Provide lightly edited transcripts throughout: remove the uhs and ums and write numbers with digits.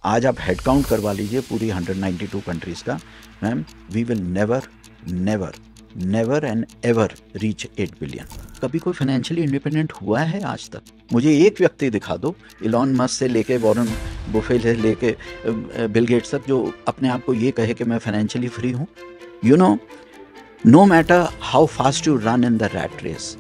आज आप head count करवा लीजिए पूरी 192 कंट्रीज़ का, ma'am we will never never never and ever reach 8 billion. कभी कोई फाइनेंशियली इंडिपेंडेंट हुआ है आज तक? मुझे एक व्यक्ति दिखा दो, इलॉन मस्क से लेके वॉरेन बुफे से लेके बिल गेट्स तक, जो अपने आप को ये कहे कि मैं फाइनेंशियली फ्री हूँ। You know, no matter how fast you run in the rat race,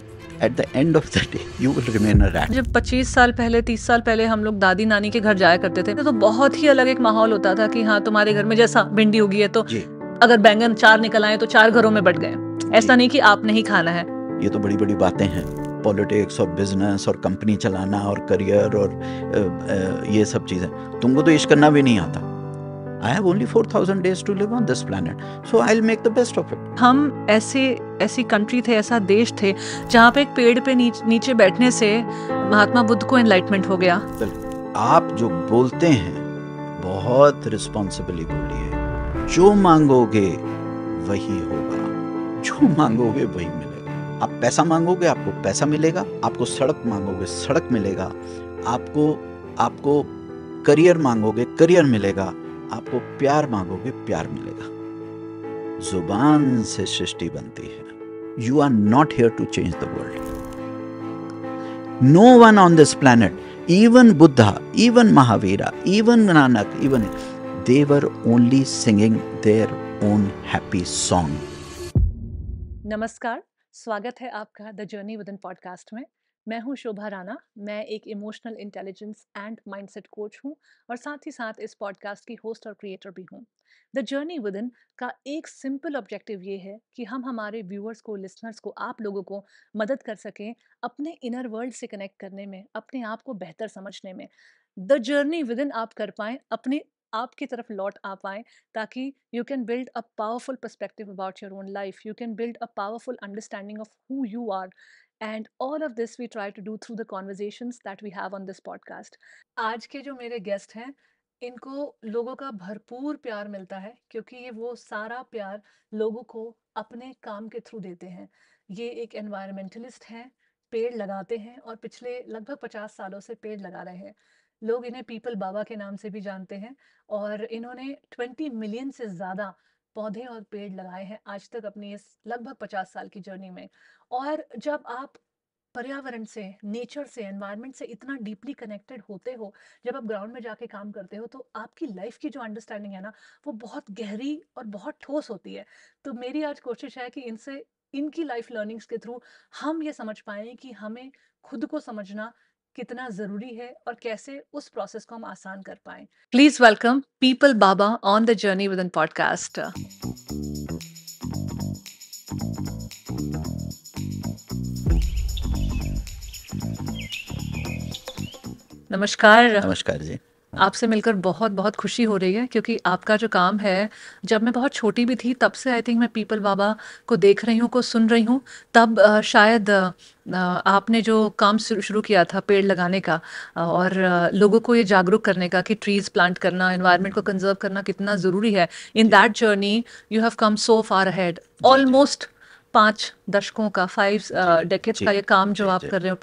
at the end of the day you will remain a rat. जब 25 साल पहले 30 साल पहले हम लोग दादी नानी के घर जाया करते थे तो बहुत ही अलग एक माहौल होता था कि हाँ तुम्हारे घर में जैसा भिंडी होगी है तो जी, अगर बैंगन 4 निकल आए तो 4 घरों में बट गए। ऐसा नहीं कि आप नहीं खाना है। ये तो बड़ी बड़ी बातें हैं, पॉलिटिक्स और बिजनेस और कंपनी चलाना और करियर और ये सब चीज़ें। तुमको तो इश्क करना भी नहीं आता। I have only 4,000 days to live on this planet, so I'll make the best of it. हम ऐसी कंट्री थे, ऐसा देश थे जहाँ पे एक पेड़ पे नीचे बैठने से महात्मा बुद्ध को एनलाइटमेंट हो गया। आप जो बोलते हैं बहुत रिस्पॉन्सिबली बोलिए। जो मांगोगे वही होगा, जो मांगोगे वही मिलेगा। आप पैसा मांगोगे आपको पैसा मिलेगा, आपको सड़क मांगोगे सड़क मिलेगा, आपको करियर मांगोगे करियर मिलेगा, आपको प्यार मांगोगे प्यार मिलेगा। जुबान से सृष्टि बनती है। You are not here to change the world. No one on this planet, even Buddha, even Mahavira, even Nanak, even they were only singing their own happy song. नमस्कार, स्वागत है आपका द जर्नी विदिन पॉडकास्ट में। मैं हूं शोभा राणा। मैं एक emotional intelligence and mindset coach हूं और साथ ही साथ इस पॉडकास्ट की होस्ट और क्रिएटर भी हूं। द जर्नी विदिन का एक सिंपल ऑब्जेक्टिव ये है कि हम हमारे व्यूअर्स को, लिसनर्स को, आप लोगों को मदद कर सकें अपने इनर वर्ल्ड से कनेक्ट करने में, अपने आप को बेहतर समझने में। द जर्नी विदिन आप कर पाएं, अपने आप की तरफ लौट आ पाएं, ताकि you can build a powerful perspective about your own life, you can build a powerful understanding of who you are. And all of this we try to do through the conversations that we have on this podcast. आज के जो मेरे guest हैं, इनको लोगों का भरपूर प्यार मिलता है क्योंकि ये वो सारा प्यार लोगों को अपने काम के थ्रू देते हैं। ये एक एनवायरमेंटलिस्ट हैं, पेड़ लगाते हैं और पिछले लगभग 50 सालों से पेड़ लगा रहे हैं। लोग इन्हें पीपल बाबा के नाम से भी जानते हैं और इन्होंने 20 मिलियन से ज़्यादा पौधे और पेड़ लगाए हैं आज तक अपनी इस लगभग 50 साल की जर्नी में। और जब आप पर्यावरण से, नेचर से, एनवायरनमेंट से इतना डीपली कनेक्टेड होते हो, जब आप ग्राउंड में जाके काम करते हो, तो आपकी लाइफ की जो अंडरस्टैंडिंग है ना, वो बहुत गहरी और बहुत ठोस होती है। तो मेरी आज कोशिश है कि इनसे, इनकी लाइफ लर्निंग्स के थ्रू हम ये समझ पाएं कि हमें खुद को समझना कितना ज़रूरी है और कैसे उस प्रोसेस को हम आसान कर पाएं। Please welcome people Baba on the journey within podcast. नमस्कार। नमस्कार जी। आपसे मिलकर बहुत बहुत खुशी हो रही है क्योंकि आपका जो काम है, जब मैं बहुत छोटी भी थी तब से आई थिंक मैं पीपल बाबा को देख रही हूँ, को सुन रही हूँ। तब शायद आपने जो काम शुरू किया था पेड़ लगाने का और लोगों को ये जागरूक करने का कि ट्रीज प्लांट करना, एनवायरनमेंट को कंजर्व करना कितना ज़रूरी है। In that journey you have come so far ahead. Almost 5 दशकों का, 5 डेकेड्स का ये काम जो आप कर रहे हो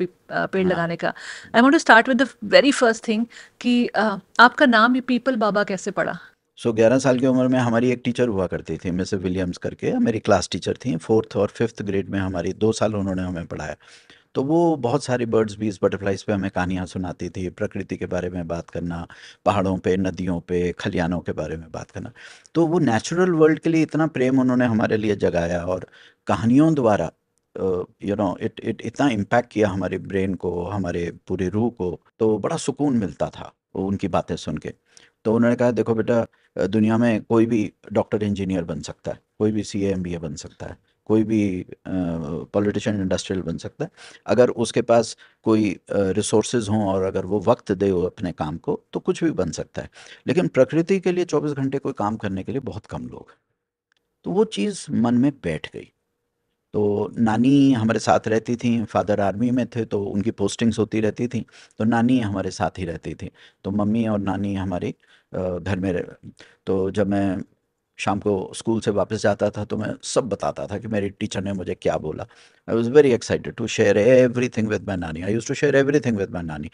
पेड़ लगाने का। I want to start with the very first thing कि आपका नाम ये पीपल बाबा कैसे पड़ा? 11 साल की उम्र में हमारी एक टीचर हुआ करती थी, मिसेस विलियम्स करके, मेरी क्लास टीचर थी। 4th और 5th ग्रेड में हमारी 2 साल उन्होंने हमें पढ़ाया। तो वो बहुत सारी बर्ड्स, बीज, बटरफ्लाइज पे हमें कहानियाँ सुनाती थी, प्रकृति के बारे में बात करना, पहाड़ों पे, नदियों पे, खलियानों के बारे में बात करना। तो वो नेचुरल वर्ल्ड के लिए इतना प्रेम उन्होंने हमारे लिए जगाया और कहानियों द्वारा इट इतना इम्पैक्ट किया हमारे ब्रेन को, हमारे पूरी रूह को। तो बड़ा सुकून मिलता था वो उनकी बातें सुन के। तो उन्होंने कहा, देखो बेटा, दुनिया में कोई भी डॉक्टर इंजीनियर बन सकता है, कोई भी CA MBA बन सकता है, कोई भी पॉलिटिशियन इंडस्ट्रियल बन सकता है, अगर उसके पास कोई रिसोर्सेज हों और अगर वो वक्त दे अपने काम को, तो कुछ भी बन सकता है। लेकिन प्रकृति के लिए 24 घंटे कोई काम करने के लिए बहुत कम लोग हैं। तो वो चीज़ मन में बैठ गई। तो नानी हमारे साथ रहती थी, फादर आर्मी में थे तो उनकी पोस्टिंग्स होती रहती थी, तो नानी हमारे साथ ही रहती थी। तो मम्मी और नानी हमारे घर में तो जब मैं शाम को स्कूल से वापस जाता था तो मैं सब बताता था कि मेरी टीचर ने मुझे क्या बोला। I was very excited to share everything with my नानी। I use to share everything with my नानी।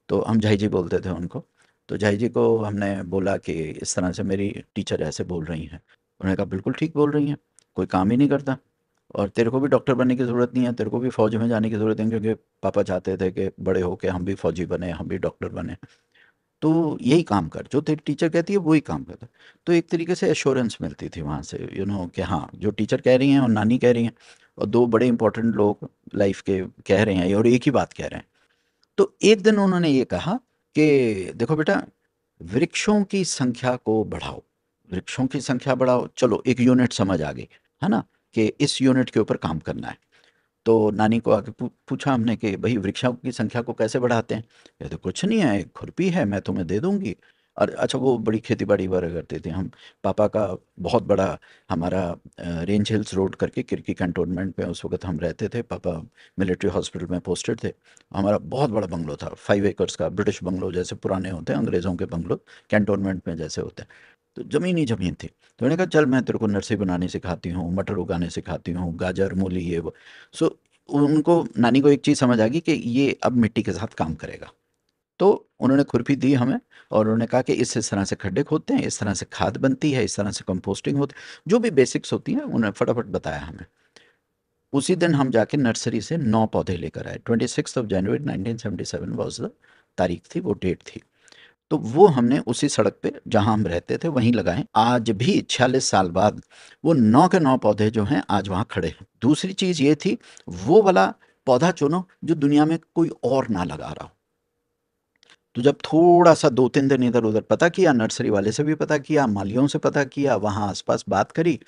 तो हम झाई जी बोलते थे उनको। तो झाई जी को हमने बोला कि इस तरह से मेरी टीचर ऐसे बोल रही हैं। उन्होंने कहा बिल्कुल ठीक बोल रही हैं, कोई काम ही नहीं करता और तेरे को भी डॉक्टर बनने की ज़रूरत नहीं है, तेरे को भी फ़ौज में जाने की ज़रूरत नहीं, क्योंकि पापा चाहते थे कि बड़े होके हम भी फ़ौजी बने, हम भी डॉक्टर बने। तो यही काम कर, जो तेरी टीचर कहती है वही काम कर। तो एक तरीके से एश्योरेंस मिलती थी वहाँ से, कि हाँ, जो टीचर कह रही हैं और नानी कह रही हैं और दो बड़े इंपॉर्टेंट लोग लाइफ के कह रहे हैं और एक ही बात कह रहे हैं। तो एक दिन उन्होंने ये कहा कि देखो बेटा, वृक्षों की संख्या को बढ़ाओ, वृक्षों की संख्या बढ़ाओ, चलो एक यूनिट समझ आ गई, है ना, कि इस यूनिट के ऊपर काम करना है। तो नानी को आके पूछा हमने कि भाई वृक्षों की संख्या को कैसे बढ़ाते हैं? कहते कुछ नहीं है, एक खुरपी है, मैं तुम्हें दे दूंगी। और अच्छा, वो बड़ी खेती बाड़ी वगैरह करते थे। हम पापा का बहुत बड़ा, हमारा रेंज हिल्स रोड करके किरकी कैंटोनमेंट में उस वक्त हम रहते थे। पापा मिलिट्री हॉस्पिटल में पोस्टेड थे। हमारा बहुत बड़ा बंगलो था, 5 एकर्स का, ब्रिटिश बंगलो जैसे पुराने होते हैं अंग्रेज़ों के बंगलो कैंटोनमेंट में जैसे होते हैं। तो ज़मीन ही ज़मीन थी। तो मैंने कहा चल मैं तेरे को नर्सरी बनानी सिखाती हूँ, मटर उगाने सिखाती हूँ, गाजर मूली ये वो। सो उनको, नानी को एक चीज़ समझ आ गई कि ये अब मिट्टी के साथ काम करेगा। तो उन्होंने खुरपी दी हमें और उन्होंने कहा कि इस तरह से खड्डे खोदते हैं, इस तरह से खाद बनती है, इस तरह से कंपोस्टिंग होती है, जो भी बेसिक्स होती हैं उन्होंने फटाफट बताया हमें। उसी दिन हम जाके नर्सरी से 9 पौधे लेकर आए। 26 जनवरी 1977 वॉज द तारीख थी, वो डेट थी। तो वो हमने उसी सड़क पे जहाँ हम रहते थे वहीं लगाए। आज भी 46 साल बाद वो 9 के 9 पौधे जो हैं आज वहाँ खड़े हैं। दूसरी चीज़ ये थी, वो वाला पौधा चुनो जो दुनिया में कोई और ना लगा रहा हो। तो जब थोड़ा सा 2-3 दिन इधर उधर पता किया, नर्सरी वाले से भी पता किया, मालियों से पता किया, वहाँ आसपास बात करी,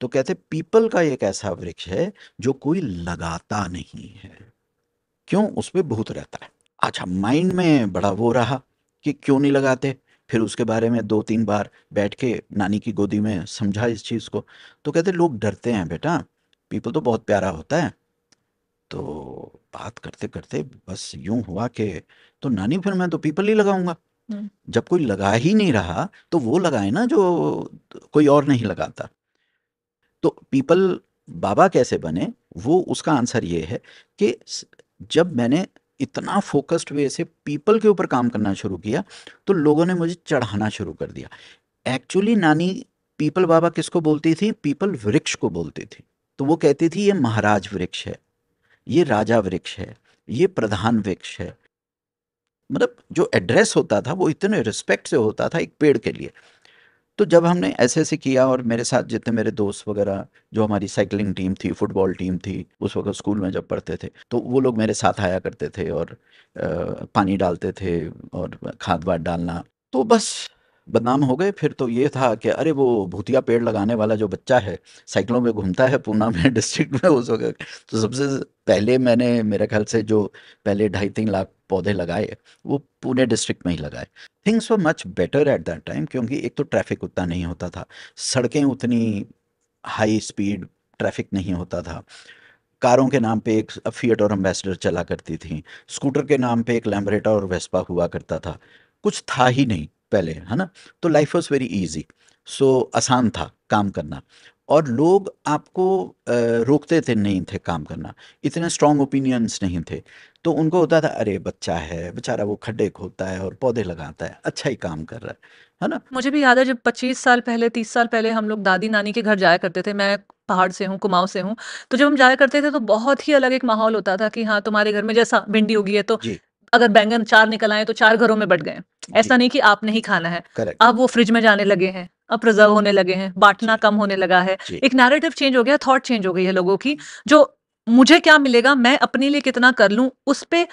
तो कहते पीपल का एक ऐसा वृक्ष है जो कोई लगाता नहीं है। क्यों? उस पे भूत रहता है। अच्छा, माइंड में बड़ा वो रहा कि क्यों नहीं लगाते। फिर उसके बारे में 2-3 बार बैठ के नानी की गोदी में समझा इस चीज़ को। तो कहते लोग डरते हैं बेटा, पीपल तो बहुत प्यारा होता है। तो बात करते करते बस यूं हुआ कि तो नानी फिर मैं तो पीपल ही लगाऊंगा। हम्म। जब कोई लगा ही नहीं रहा तो वो लगाए ना जो कोई और नहीं लगाता। तो पीपल बाबा कैसे बने, वो उसका आंसर ये है कि जब मैंने इतना फोकस्ड वे से पीपल के ऊपर काम करना शुरू किया तो लोगों ने मुझे चढ़ाना शुरू कर दिया। एक्चुअली नानी पीपल बाबा किसको बोलती थी? पीपल वृक्ष को बोलती थी। तो वो कहती थी ये महाराज वृक्ष है, ये राजा वृक्ष है, ये प्रधान वृक्ष है। मतलब जो एड्रेस होता था वो इतने रिस्पेक्ट से होता था एक पेड़ के लिए। तो जब हमने ऐसे-ऐसे किया और मेरे साथ जितने मेरे दोस्त वगैरह, जो हमारी साइकिलिंग टीम थी, फुटबॉल टीम थी, उस वक़्त स्कूल में जब पढ़ते थे, तो वो लोग मेरे साथ आया करते थे और पानी डालते थे और खाद-वाद डालना। तो बस बदनाम हो गए। फिर तो ये था कि अरे वो भूतिया पेड़ लगाने वाला जो बच्चा है, साइकिलों में घूमता है पूना में डिस्ट्रिक्ट में उस वक़्त। तो सबसे पहले मैंने मेरे ख़्याल से जो पहले 2.5-3 लाख पौधे लगाए, वो पुणे डिस्ट्रिक्ट में ही लगाए। Things were much better at that time, क्योंकि एक तो ट्रैफिक उतना नहीं होता था, सड़कें उतनी हाई स्पीड ट्रैफिक नहीं होता था, कारों के नाम पे एक फिएट और एम्बेसडर चला करती थी, स्कूटर के नाम पे एक लैम्ब्रेटा और वेस्पा हुआ करता था। कुछ था ही नहीं पहले, है ना? तो लाइफ वॉज वेरी इजी। सो आसान था काम करना और लोग आपको रोकते थे नहीं थे काम करना। इतने स्ट्रॉन्ग ओपिनियंस नहीं थे। तो उनको होता था अरे बच्चा है बेचारा, वो खड्डे खोदता है और पौधे लगाता है, अच्छा ही काम कर रहा है ना? मुझे भी याद है जब 25 साल पहले 30 साल पहले हम लोग दादी-नानी के घर जाया करते थे। मैं पहाड़ से हूँ, कुमाऊँ से हूँ। तो जब हम जाया करते थे तो बहुत ही अलग एक माहौल होता था कि हाँ, तुम्हारे घर में जैसा भिंडी उगी है तो जी, अगर बैंगन 4 निकल आए तो 4 घरों में बँट गए। जी, ऐसा नहीं कि आपने ही खाना है। करेक्ट। अब वो फ्रिज में जाने लगे हैं, अब प्रिज़र्व होने लगे हैं, बाँटना जी, कम होने लगा है। जी। एक नैरेटिव चेंज हो गया, थॉट चेंज हो गई है लोगों की, जो मुझे क्या मिलेगा, मैं अपने लिए कितना कर लूँ, उस पे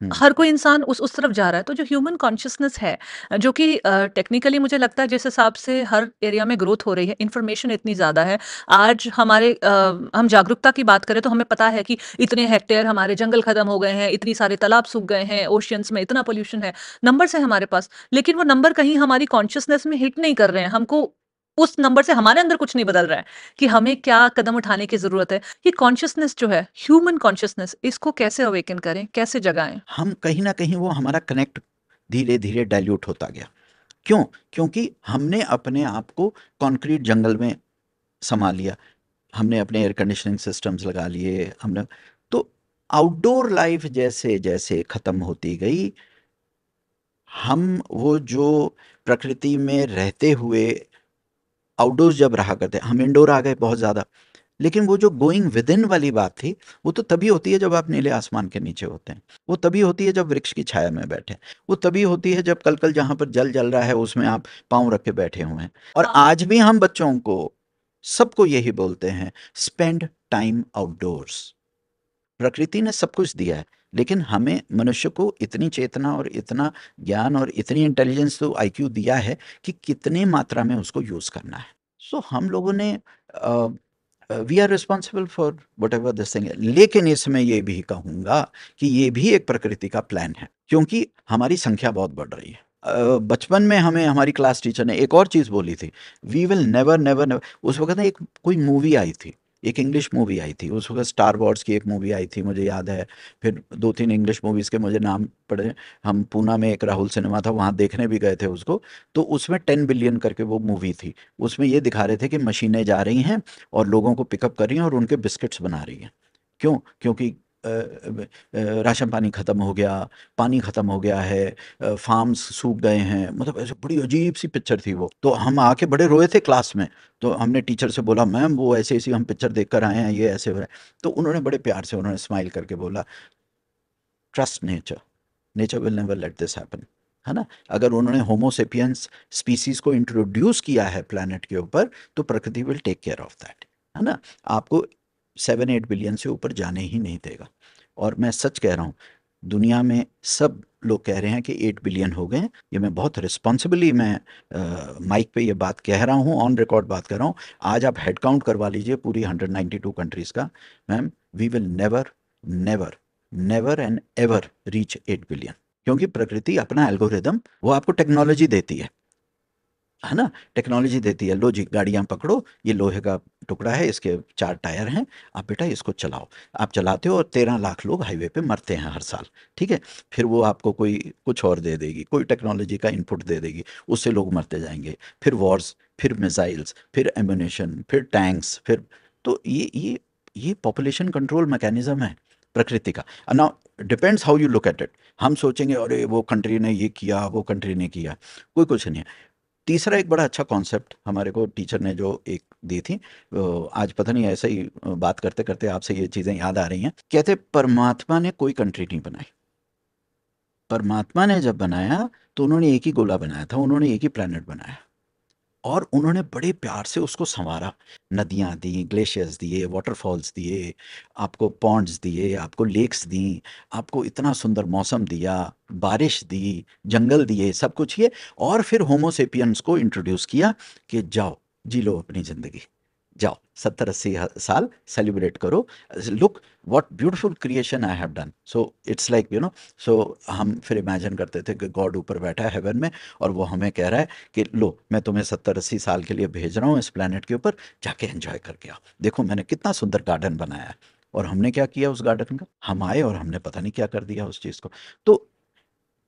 हुँ। हर कोई इंसान उस तरफ जा रहा है। तो जो ह्यूमन कॉन्शसनेस है, जो कि टेक्निकली मुझे लगता है जिस हिसाब से हर एरिया में ग्रोथ हो रही है, इन्फॉर्मेशन इतनी ज़्यादा है। आज हमारे हम जागरूकता की बात करें तो हमें पता है कि इतने हेक्टेयर हमारे जंगल खत्म हो गए हैं, इतनी सारे तालाब सूख गए हैं, ओशियंस में इतना पॉल्यूशन है, नंबर्स है हमारे पास। लेकिन वो नंबर कहीं हमारी कॉन्शसनेस में हिट नहीं कर रहे हैं। हमको उस नंबर से हमारे अंदर कुछ नहीं बदल रहा है कि हमें क्या कदम उठाने की ज़रूरत है। ये कॉन्शसनेस जो है, ह्यूमन कॉन्शसनेस, इसको कैसे अवेकन करें, कैसे जगाएँ? हम कहीं न कहीं वो हमारा कनेक्ट धीरे-धीरे डाइल्यूट होता गया। क्यों? क्योंकि हमने अपने आप को कंक्रीट जंगल में समा लिया। हमने अपने एयर कंडीशनिंग सिस्टम्स लगा लिए, हमने तो आउटडोर लाइफ जैसे-जैसे खत्म होती गई, हम वो जो प्रकृति में रहते हुए आउटडोर्स जब रहा करते, हम इंडोर आ गए बहुत ज़्यादा। लेकिन वो जो गोइंग विद इन वाली बात थी, वो तो तभी होती है जब आप नीले आसमान के नीचे होते हैं। वो तभी होती है जब वृक्ष की छाया में बैठे हैं। वो तभी होती है जब कल-कल जहाँ पर जल जल रहा है उसमें आप पाँव रख के बैठे हुए हैं। और आज भी हम बच्चों को, सबको यही बोलते हैं, स्पेंड टाइम आउटडोर्स। प्रकृति ने सब कुछ दिया है, लेकिन हमें मनुष्य को इतनी चेतना और इतना ज्ञान और इतनी इंटेलिजेंस तो आईक्यू दिया है कि कितनी मात्रा में उसको यूज़ करना है। सो हम लोगों ने we are responsible for whatever this thing. लेकिन इसमें ये भी कहूँगा कि ये भी एक प्रकृति का प्लान है, क्योंकि हमारी संख्या बहुत बढ़ रही है। बचपन में हमें हमारी क्लास टीचर ने एक और चीज़ बोली थी, we will never never never. उस वक्त ना एक कोई मूवी आई थी, एक इंग्लिश मूवी आई थी उस वक्त, स्टार वॉर्स की एक मूवी आई थी मुझे याद है। फिर दो तीन इंग्लिश मूवीज़ के मुझे नाम पड़े। हम पूना में एक राहुल सिनेमा था, वहाँ देखने भी गए थे उसको। तो उसमें 10 बिलियन करके वो मूवी थी। उसमें ये दिखा रहे थे कि मशीनें जा रही हैं और लोगों को पिकअप कर रही हैं और उनके बिस्किट्स बना रही हैं। क्यों? क्योंकि राशन पानी ख़त्म हो गया, पानी ख़त्म हो गया है, फार्म्स सूख गए हैं। मतलब ऐसे बड़ी अजीब सी पिक्चर थी वो। तो हम आके बड़े रोए थे क्लास में। तो हमने टीचर से बोला, मैम वो ऐसे ऐसी हम पिक्चर देख कर आए हैं, ये ऐसे हो रहा है। तो उन्होंने बड़े प्यार से उन्होंने स्माइल करके बोला, trust nature, nature will never let this happen. है ना? अगर उन्होंने होमोसेपियंस स्पीसीज को इंट्रोड्यूस किया है प्लेनेट के ऊपर, तो प्रकृति will take care of that. है ना? आपको 7-8 बिलियन से ऊपर जाने ही नहीं देगा। और मैं सच कह रहा हूँ, दुनिया में सब लोग कह रहे हैं कि 8 बिलियन हो गए हैं। ये मैं बहुत रिस्पॉन्सिबली मैं माइक पे ये बात कह रहा हूँ, ऑन रिकॉर्ड बात कर रहा हूँ। आज आप हेड काउंट करवा लीजिए पूरी 192 कंट्रीज़ का। Ma'am, we will never never never and ever reach 8 billion. क्योंकि प्रकृति अपना एल्गोरिदम, वो आपको टेक्नोलॉजी देती है ना? टेक्नोलॉजी देती है, लो जी गाड़ियाँ पकड़ो, ये लोहे का टुकड़ा है, इसके 4 टायर हैं, आप बेटा इसको चलाओ। आप चलाते हो और 13 लाख लोग हाईवे पे मरते हैं हर साल, ठीक है? फिर वो आपको कोई कुछ और दे देगी, कोई टेक्नोलॉजी का इनपुट दे देगी, उससे लोग मरते जाएँगे। फिर वॉर्स, फिर मिसाइल्स, फिर एम्यूनेशन, फिर टैंक्स, फिर तो ये पॉपुलेशन कंट्रोल मैकेनिज़्म है प्रकृति का। Now depends how you look at it. हम सोचेंगे अरे वो कंट्री ने ये किया, वो कंट्री ने किया, कोई कुछ नहीं है। तीसरा एक बड़ा अच्छा कॉन्सेप्ट हमारे को टीचर ने जो एक दी थी, आज पता नहीं ऐसे ही बात करते करते आपसे ये चीज़ें याद आ रही हैं। कहते परमात्मा ने कोई कंट्री नहीं बनाई। परमात्मा ने जब बनाया तो उन्होंने एक ही गोला बनाया था, उन्होंने एक ही प्लेनेट बनाया और उन्होंने बड़े प्यार से उसको संवारा। नदियाँ दी, ग्लेशियर्स दिए, वाटरफॉल्स दिए, आपको पॉन्ड्स दिए, आपको लेक्स दी, आपको इतना सुंदर मौसम दिया, बारिश दी, जंगल दिए, सब कुछ ये। और फिर होमोसेपियंस को इंट्रोड्यूस किया कि जाओ, जी लो अपनी ज़िंदगी, जाओ 70-80 साल सेलिब्रेट करो, look what beautiful creation I have done. So it's like so हम फिर इमेजिन करते थे कि गॉड ऊपर बैठा है हेवन में और वो हमें कह रहा है कि लो मैं तुम्हें 70-80 साल के लिए भेज रहा हूँ इस प्लेनेट के ऊपर, जाके एंजॉय करके आओ। देखो मैंने कितना सुंदर गार्डन बनाया है। और हमने क्या किया उस गार्डन का? हम आए और हमने पता नहीं क्या कर दिया उस चीज़ को। तो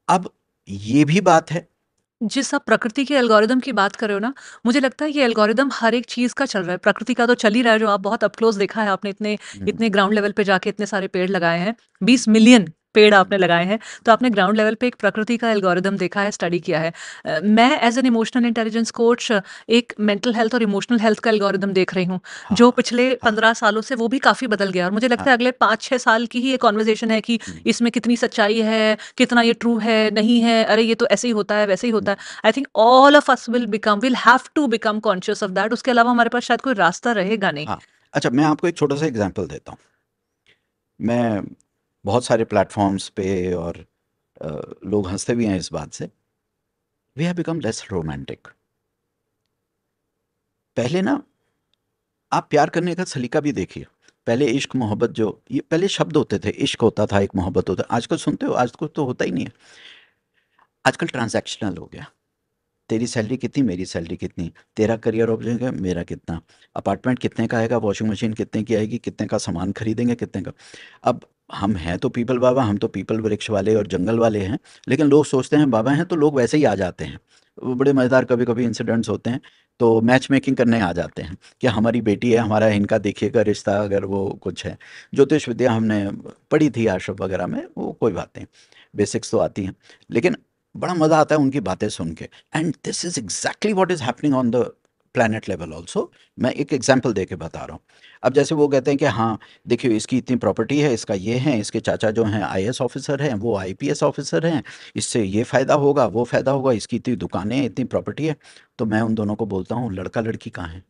अब ये भी बात है। जिस आप प्रकृति के एल्गोरिदम की बात कर रहे हो ना, मुझे लगता है ये एल्गोरिदम हर एक चीज़ का चल रहा है। प्रकृति का तो चल ही रहा है, जो आप बहुत अप क्लोज़ देखा है आपने, इतने हम्म, इतने ग्राउंड लेवल पे जाके इतने सारे पेड़ लगाए हैं। 20 मिलियन पेड़ हम्म, आपने लगाए हैं, तो आपने ग्राउंड लेवल पे एक प्रकृति का एल्गोरिदम देखा है, स्टडी किया है। मैं as an emotional intelligence coach एक मेंटल हेल्थ और इमोशनल हेल्थ का एल्गोरिदम देख रही हूँ, जो हाँ, पिछले हाँ, 15 सालों से वो भी काफ़ी बदल गया है और मुझे लगता हाँ, है अगले 5-6 साल की ही ये कन्वर्सेशन है कि हम्म, इसमें कितनी सच्चाई है, कितना ये ट्रू है, नहीं है, अरे ये तो ऐसे ही होता है, वैसे ही होता है। I think all of us will have to become conscious of that. उसके अलावा हमारे पास शायद कोई रास्ता रहेगा नहीं। हाँ। अच्छा, मैं आपको एक छोटा सा एग्जांपल देता हूँ। मैं बहुत सारे प्लेटफॉर्म्स पे और अ, लोग हंसते भी हैं इस बात से, we have become less romantic. पहले ना, आप प्यार करने का सलीका भी देखिए। पहले इश्क मोहब्बत, जो ये पहले शब्द होते थे, इश्क होता था, एक मोहब्बत होता। आजकल सुनते हो? आजकल तो होता ही नहीं है। आजकल ट्रांजैक्शनल हो गया। तेरी सैलरी कितनी, मेरी सैलरी कितनी, तेरा करियर ऑप्शन है, मेरा कितना, अपार्टमेंट कितने का आएगा, वॉशिंग मशीन कितने की आएगी, कितने का सामान खरीदेंगे, कितने का। अब हम हैं तो पीपल बाबा, हम तो पीपल वृक्ष वाले और जंगल वाले हैं, लेकिन लोग सोचते हैं बाबा हैं तो लोग वैसे ही आ जाते हैं। वो बड़े मज़ेदार कभी कभी इंसिडेंट्स होते हैं। तो मैच मेकिंग करने आ जाते हैं कि हमारी बेटी है, हमारा इनका देखिएगा रिश्ता, अगर वो कुछ है। ज्योतिष विद्या हमने पढ़ी थी आश्रम वगैरह में, वो कोई बात नहीं, बेसिक्स तो आती हैं। लेकिन बड़ा मज़ा आता है उनकी बातें सुन के। And this is exactly what is happening on the planet level also. मैं एक एग्जांपल दे के बता रहा हूँ। अब जैसे वो कहते हैं कि हाँ, देखिए इसकी इतनी प्रॉपर्टी है, इसका ये है, इसके चाचा जो हैं आईएएस ऑफ़िसर हैं, वो आईपीएस ऑफ़िसर हैं, इससे ये फ़ायदा होगा, वो फ़ायदा होगा, इसकी इतनी दुकानें हैं, इतनी प्रॉपर्टी है। तो मैं उन दोनों को बोलता हूँ, लड़का-लड़की कहाँ है?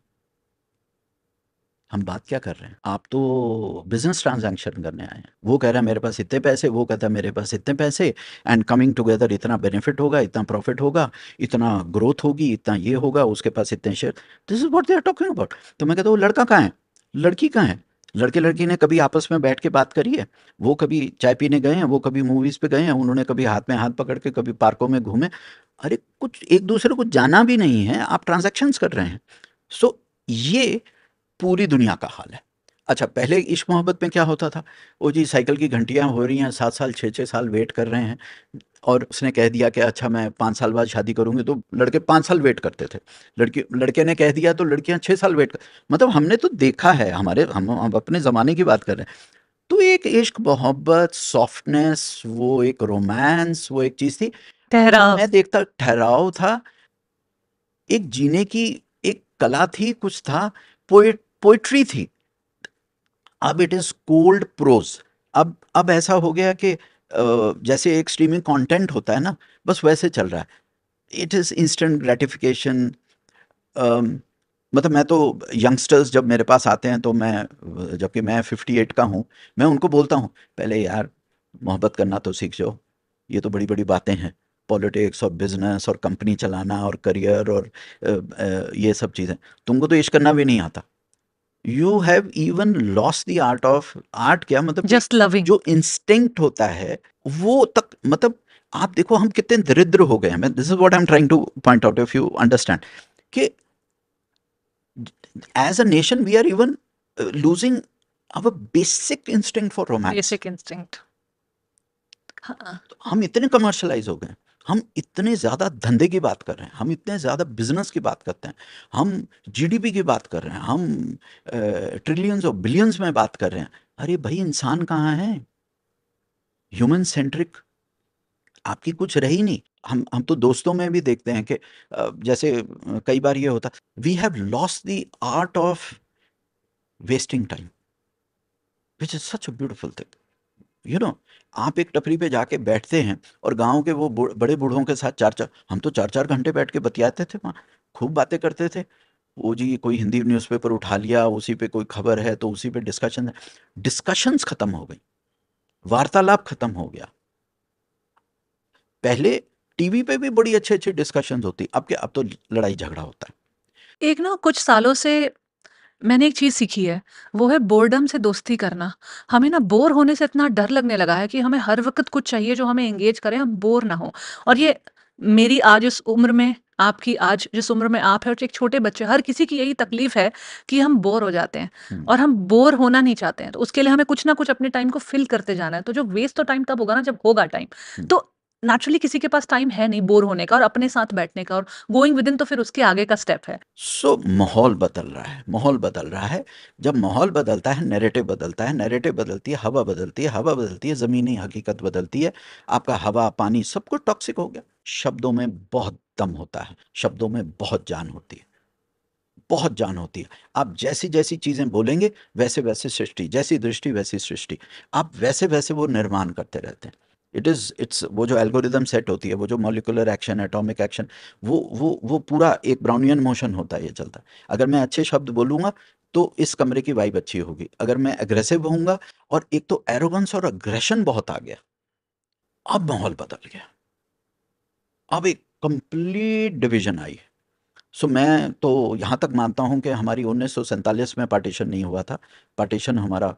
हम बात क्या कर रहे हैं? आप तो बिज़नेस ट्रांज़ैक्शन करने आए हैं। वो कह रहा है मेरे पास इतने पैसे, वो कहता है मेरे पास इतने पैसे, एंड कमिंग टुगेदर इतना बेनिफिट होगा, इतना प्रॉफ़िट होगा, इतना ग्रोथ होगी, इतना ये होगा, उसके पास इतने share. This is what they are talking about. तो मैं कहता हूँ लड़का कहाँ है? लड़की कहाँ है? लड़के-लड़की ने कभी आपस में बैठ के बात करी है? वो कभी चाय पीने गए हैं, वो कभी मूवीज़ पे गए हैं, उन्होंने कभी हाथ में हाथ पकड़ के कभी पार्कों में घूमे? अरे कुछ एक-दूसरे को जाना भी नहीं है, आप ट्रांज़ैक्शंस कर रहे हैं। सो ये पूरी दुनिया का हाल है। अच्छा, पहले इश्क मोहब्बत में क्या होता था? ओ जी, साइकिल की घंटियाँ हो रही हैं, 7 साल 6-6 साल वेट कर रहे हैं, और उसने कह दिया कि अच्छा मैं 5 साल बाद शादी करूँगी, तो लड़के 5 साल वेट करते थे। लड़के ने कह दिया तो लड़कियाँ 6 साल वेट कर, मतलब हमने तो देखा है, हमारे हम अपने ज़माने की बात कर रहे हैं। तो एक इश्क मोहब्बत, सॉफ्टनेस, वो एक रोमांस, वो एक चीज़ थी। ठहराव। मैं देखता ठहराव था, एक जीने की एक कला थी, कुछ था, पोएट्री थी। अब इट इज़ कोल्ड प्रोज। अब ऐसा हो गया कि जैसे एक स्ट्रीमिंग कंटेंट होता है ना, बस वैसे चल रहा है। It is instant gratification. मतलब मैं तो यंगस्टर्स जब मेरे पास आते हैं तो मैं जबकि मैं 58 का हूँ, मैं उनको बोलता हूँ पहले यार मोहब्बत करना तो सीख जाओ, ये तो बड़ी बड़ी बातें हैं, पॉलिटिक्स और बिजनेस और कंपनी चलाना और करियर और ये सब चीज़ें, तुमको तो इश्क करना भी नहीं आता। You have even lost the art of, art क्या मतलब कि जस्ट लविंग। जो इंस्टिंक्ट होता है वो तक, मतलब आप देखो हम कितने दरिद्र हो गए हैं। मैं this is what I am trying to point out, if you understand, कि as a nation we are even losing our basic instinct for romance. Basic instinct. हाँ। हम इतने कमर्शलाइज हो गए हैं, हम इतने ज़्यादा धंधे की बात कर रहे हैं, हम इतने ज़्यादा बिजनेस की बात करते हैं, हम जीडीपी की बात कर रहे हैं, हम ट्रिलियंस और बिलियंस में बात कर रहे हैं। अरे भाई इंसान कहाँ है? ह्यूमन सेंट्रिक आपकी कुछ रही नहीं। हम तो दोस्तों में भी देखते हैं कि जैसे कई बार ये होता, we have lost the art of wasting time, which is such a beautiful thing. You know, आप एक टपरी पे जाके बैठते हैं और गांव के वो बड़े बूढ़ों के साथ चार चार, हम तो 4-4 घंटे बैठ के बतियाते थे वहाँ, खूब बातें करते थे। वो जी कोई हिंदी न्यूज़पेपर उठा लिया, उसी पे कोई खबर है तो उसी पे डिस्कशन है। डिस्कशंस खत्म हो गई, वार्तालाप खत्म हो गया। पहले टीवी पे भी बड़ी अच्छी अच्छी डिस्कशंस होती, अब क्या, अब तो लड़ाई झगड़ा होता है। एक ना कुछ सालों से मैंने एक चीज़ सीखी है, वो है बोर्डम से दोस्ती करना। हमें ना बोर होने से इतना डर लगने लगा है कि हमें हर वक़्त कुछ चाहिए जो हमें एंगेज करे, हम बोर ना हों। और ये मेरी आज इस उम्र में, आपकी आज जिस उम्र में आप हैं, और एक छोटे बच्चे, हर किसी की यही तकलीफ़ है कि हम बोर हो जाते हैं हम्म, और हम बोर होना नहीं चाहते हैं। तो उसके लिए हमें कुछ ना कुछ अपने टाइम को फ़िल करते जाना है। तो जो वेस्ट तो टाइम तब होगा ना जब होगा टाइम। हम्म। तो नेचुरली किसी के पास टाइम है नहीं बोर होने का और अपने साथ बैठने का, और गोइंग विदिन तो फिर उसके आगे का स्टेप है। सो माहौल बदल रहा है, माहौल बदल रहा है। जब माहौल बदलता है, नैरेटिव बदलता है, नैरेटिव बदलती है, हवा बदलती है, हवा बदलती है, ज़मीनी हकीकत बदलती है। आपका हवा पानी सब कुछ टॉक्सिक हो गया। शब्दों में बहुत दम होता है, शब्दों में बहुत जान होती है, बहुत जान होती है। आप जैसी जैसी चीज़ें बोलेंगे वैसे वैसे सृष्टि, जैसी दृष्टि वैसी सृष्टि, आप वैसे वैसे वो निर्माण करते रहते हैं। इट्स वो जो एल्गोरिदम सेट होती है, वो जो मॉलिक्यूलर एक्शन, एटॉमिक एक्शन, वो पूरा एक ब्राउनियन मोशन होता है, ये चलता है। अगर मैं अच्छे शब्द बोलूंगा तो इस कमरे की वाइब अच्छी होगी। अगर मैं एग्रेसिव होऊंगा, और एक तो एरोगेंस और अग्रेशन बहुत आ गया, अब माहौल बदल गया, अब एक कंप्लीट डिवीजन आई। सो मैं तो यहाँ तक मानता हूँ कि हमारी 1947 में पार्टीशन नहीं हुआ था, पार्टीशन हमारा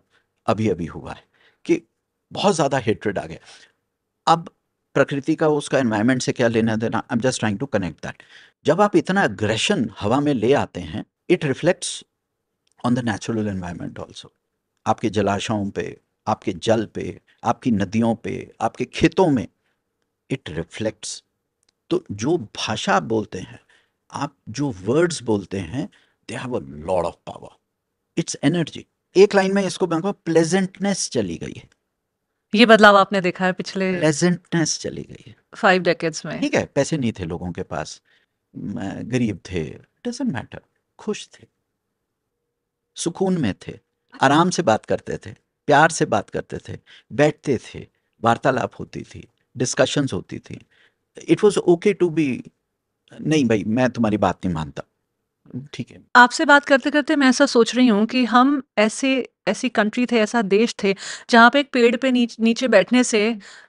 अभी अभी हुआ है, कि बहुत ज़्यादा हेट्रेड आ गया। अब प्रकृति का उसका एनवायरनमेंट से क्या लेना देना, I am just trying to connect that. जब आप इतना अग्रेशन हवा में ले आते हैं, it reflects on the natural environment also. आपके जलाशयों पे, आपके जल पे, आपकी नदियों पे, आपके खेतों में, इट रिफ्लेक्ट्स। तो जो भाषा आप बोलते हैं, आप जो वर्ड्स बोलते हैं, they have a lot of power, it's energy. एक लाइन में इसको मैं कहूँ, प्लेजेंटनेस चली गई है, ये बदलाव आपने देखा है पिछले प्लेजेंटनेस चली गई है। 5 डेकेड्स में? ठीक है, पैसे नहीं थे लोगों के पास, गरीब थे, डजेंट मैटर, खुश थे, सुकून में थे, आराम से बात करते थे, प्यार से बात करते थे, बैठते थे, वार्तालाप होती थी, डिस्कशंस होती थी। It was okay to be, नहीं भाई मैं तुम्हारी बात नहीं मानता, ठीक है। आपसे बात करते-करते मैं ऐसा सोच रही हूँ कि हम ऐसी कंट्री थे, ऐसा देश थे, जहाँ पे एक पेड़ पे नीचे बैठने से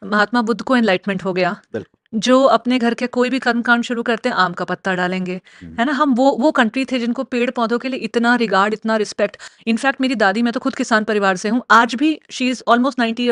महात्मा बुद्ध को एनलाइटमेंट हो गया। बिल्कुल। जो अपने घर के कोई भी कर्मकांड शुरू करते हैं, आम का पत्ता डालेंगे, है ना? हम वो कंट्री थे जिनको पेड़-पौधों के लिए इतना रिगार्ड, इतना रिस्पेक्ट। इनफैक्ट मेरी दादी, मैं तो खुद किसान परिवार से हूँ, आज भी she is almost 90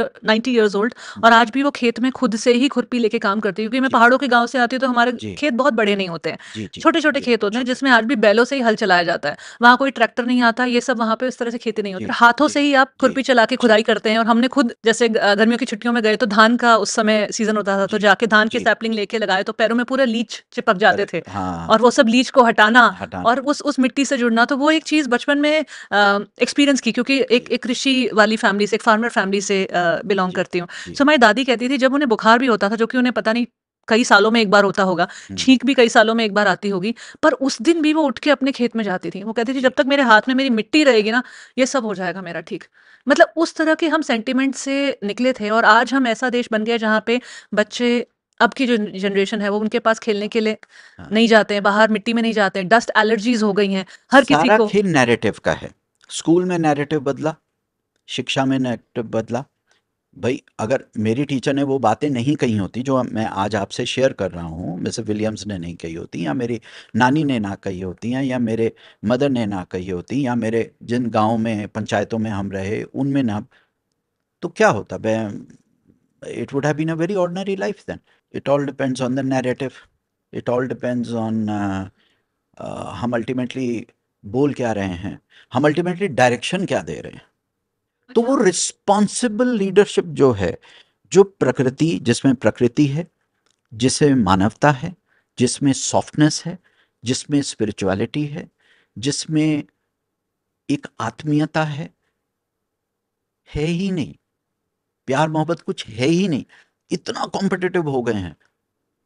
years old, और आज भी वो खेत में खुद से ही खुरपी लेके काम करती है, क्योंकि मैं जी पहाड़ों के गाँव से आती हूँ, तो हमारे जी खेत बहुत बड़े नहीं होते हैं। जी जी छोटे-छोटे जी खेत होते हैं छोटे, जिसमें आज भी बैलों से ही हल चलाया जाता है। वहाँ कोई ट्रैक्टर नहीं आता, ये सब वहाँ पे इस तरह से खेती नहीं जी होती। हाथों जी से ही आप जी खुरपी चला के जी खुदाई करते हैं, और हमने खुद जैसे गर्मियों की छुट्टियों में गए तो धान का उस समय सीज़न होता था, तो जी जाके धान के जी सैपलिंग लेके लगाए तो पैरों में पूरा लीच चिपक जाते थे, करेक्ट, हाँ, और वो सब लीच को हटाना हटाना, और उस मिट्टी से जुड़ना, तो वो एक चीज़ बचपन में एक्सपीरियंस की, क्योंकि एक जी एक कृषि वाली फैमिली से, एक फार्मर फैमिली से बिलॉन्ग जी करती हूँ। जी, सो हमारी दादी कहती थी जब उन्हें बुखार भी होता था, जो कि उन्हें पता नहीं कई सालों में एक बार होता होगा, हुँ, छींक भी कई सालों में एक बार आती होगी, पर उस दिन भी वो उठ के अपने खेत में जाती थी। वो कहती थी जब जी, तक मेरे हाथ में मेरी मिट्टी रहेगी ना, ये सब हो जाएगा मेरा ठीक। मतलब उस तरह के हम सेंटिमेंट से निकले थे, और आज हम ऐसा देश बन गए जहाँ पे बच्चे, अब की जो जनरेशन है, वो उनके पास खेलने के लिए हाँ। नहीं जाते हैं, बाहर मिट्टी में नहीं जाते हैं, डस्ट एलर्जीज़ हो गई हैं हर किसी सारा को। खेल नैरेटिव का है। स्कूल में नैरेटिव बदला, शिक्षा में नैरेटिव बदला। भई अगर मेरी टीचर ने वो बातें नहीं कही होती जो मैं आज आपसे शेयर कर रहा हूँ, मिसेस विलियम्स ने नहीं कही होती, या मेरी नानी ने ना कही होती हैं, या मेरे मदर ने ना कही होती, या मेरे जिन गाँव में पंचायतों में हम रहे उनमें ना, तो क्या होता? it would have been a very ordinary life then. It all depends on the narrative. It all depends on हम अल्टीमेटली बोल क्या रहे हैं, हम अल्टीमेटली डायरेक्शन क्या दे रहे हैं। तो वो रिस्पॉन्सिबल लीडरशिप जो है, जो प्रकृति, जिसमें प्रकृति है, जिसमें मानवता है, जिसमें सॉफ्टनेस है, जिसमें स्पिरिचुअलिटी है, जिसमें एक आत्मीयता है ही नहीं, प्यार मोहब्बत कुछ है ही नहीं। इतना कॉम्पिटिटिव हो गए हैं,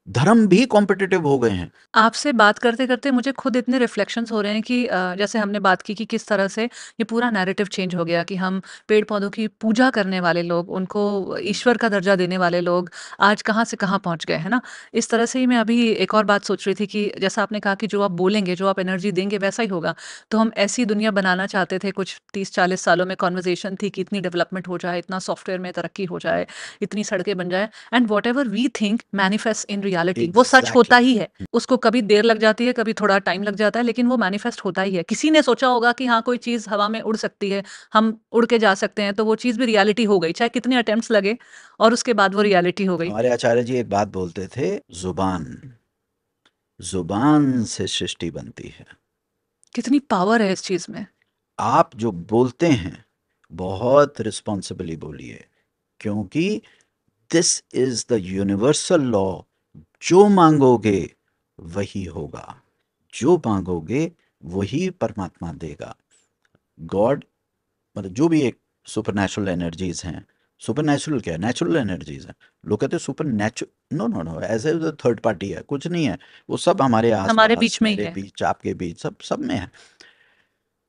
धर्म भी कॉम्पिटिटिव हो गए हैं। आपसे बात करते-करते मुझे खुद इतने रिफ्लेक्शंस हो रहे हैं कि जैसे हमने बात की कि किस तरह से ये पूरा नैरेटिव चेंज हो गया, कि हम पेड़-पौधों की पूजा करने वाले लोग, उनको ईश्वर का दर्जा देने वाले लोग, आज कहाँ से कहाँ पहुँच गए, है ना? इस तरह से ही मैं अभी एक और बात सोच रही थी कि जैसा आपने कहा कि जो आप बोलेंगे, जो आप एनर्जी देंगे, वैसा ही होगा। तो हम ऐसी दुनिया बनाना चाहते थे कुछ 30-40 सालों में, कन्वर्सेशन थी कि इतनी डेवलपमेंट हो जाए, इतना सॉफ्टवेयर में तरक्की हो जाए, इतनी सड़कें बन जाएँ, and whatever we think manifest in reality, वो सच होता एग्जैक्टली। ही है। उसको कभी देर लग जाती है, कभी थोड़ा टाइम लग जाता है, लेकिन वो मैनिफेस्ट होता ही है। किसी ने सोचा होगा कि हाँ, कोई चीज़ हवा में उड़ सकती है, हम उड़ के जा सकते हैं, तो वो चीज़ भी रियलिटी हो गई, चाहे कितने अटेम्प्ट्स लगे, और उसके बाद वो रियलिटी हो गई। हमारे आचार्य जी एक बात बोलते थे, जुबान, जुबान से सृष्टि बनती है। कितनी पावर है इस चीज़ में। आप जो बोलते हैं बहुत रिस्पॉन्सिबली बोलिए, क्योंकि this is the universal law, जो मांगोगे वही होगा, जो मांगोगे वही परमात्मा देगा। गॉड, मतलब जो भी एक सुपर एनर्जीज हैं, सुपर नेचुरल क्या है, नेचुरल एनर्जीज हैं। लोग कहते हैं super natural, no no no, ऐसे थर्ड पार्टी है, कुछ नहीं है। वो सब हमारे हमारे आसपास, बीच में ही मेरे है। बीच, आपके बीच, सब सब में है।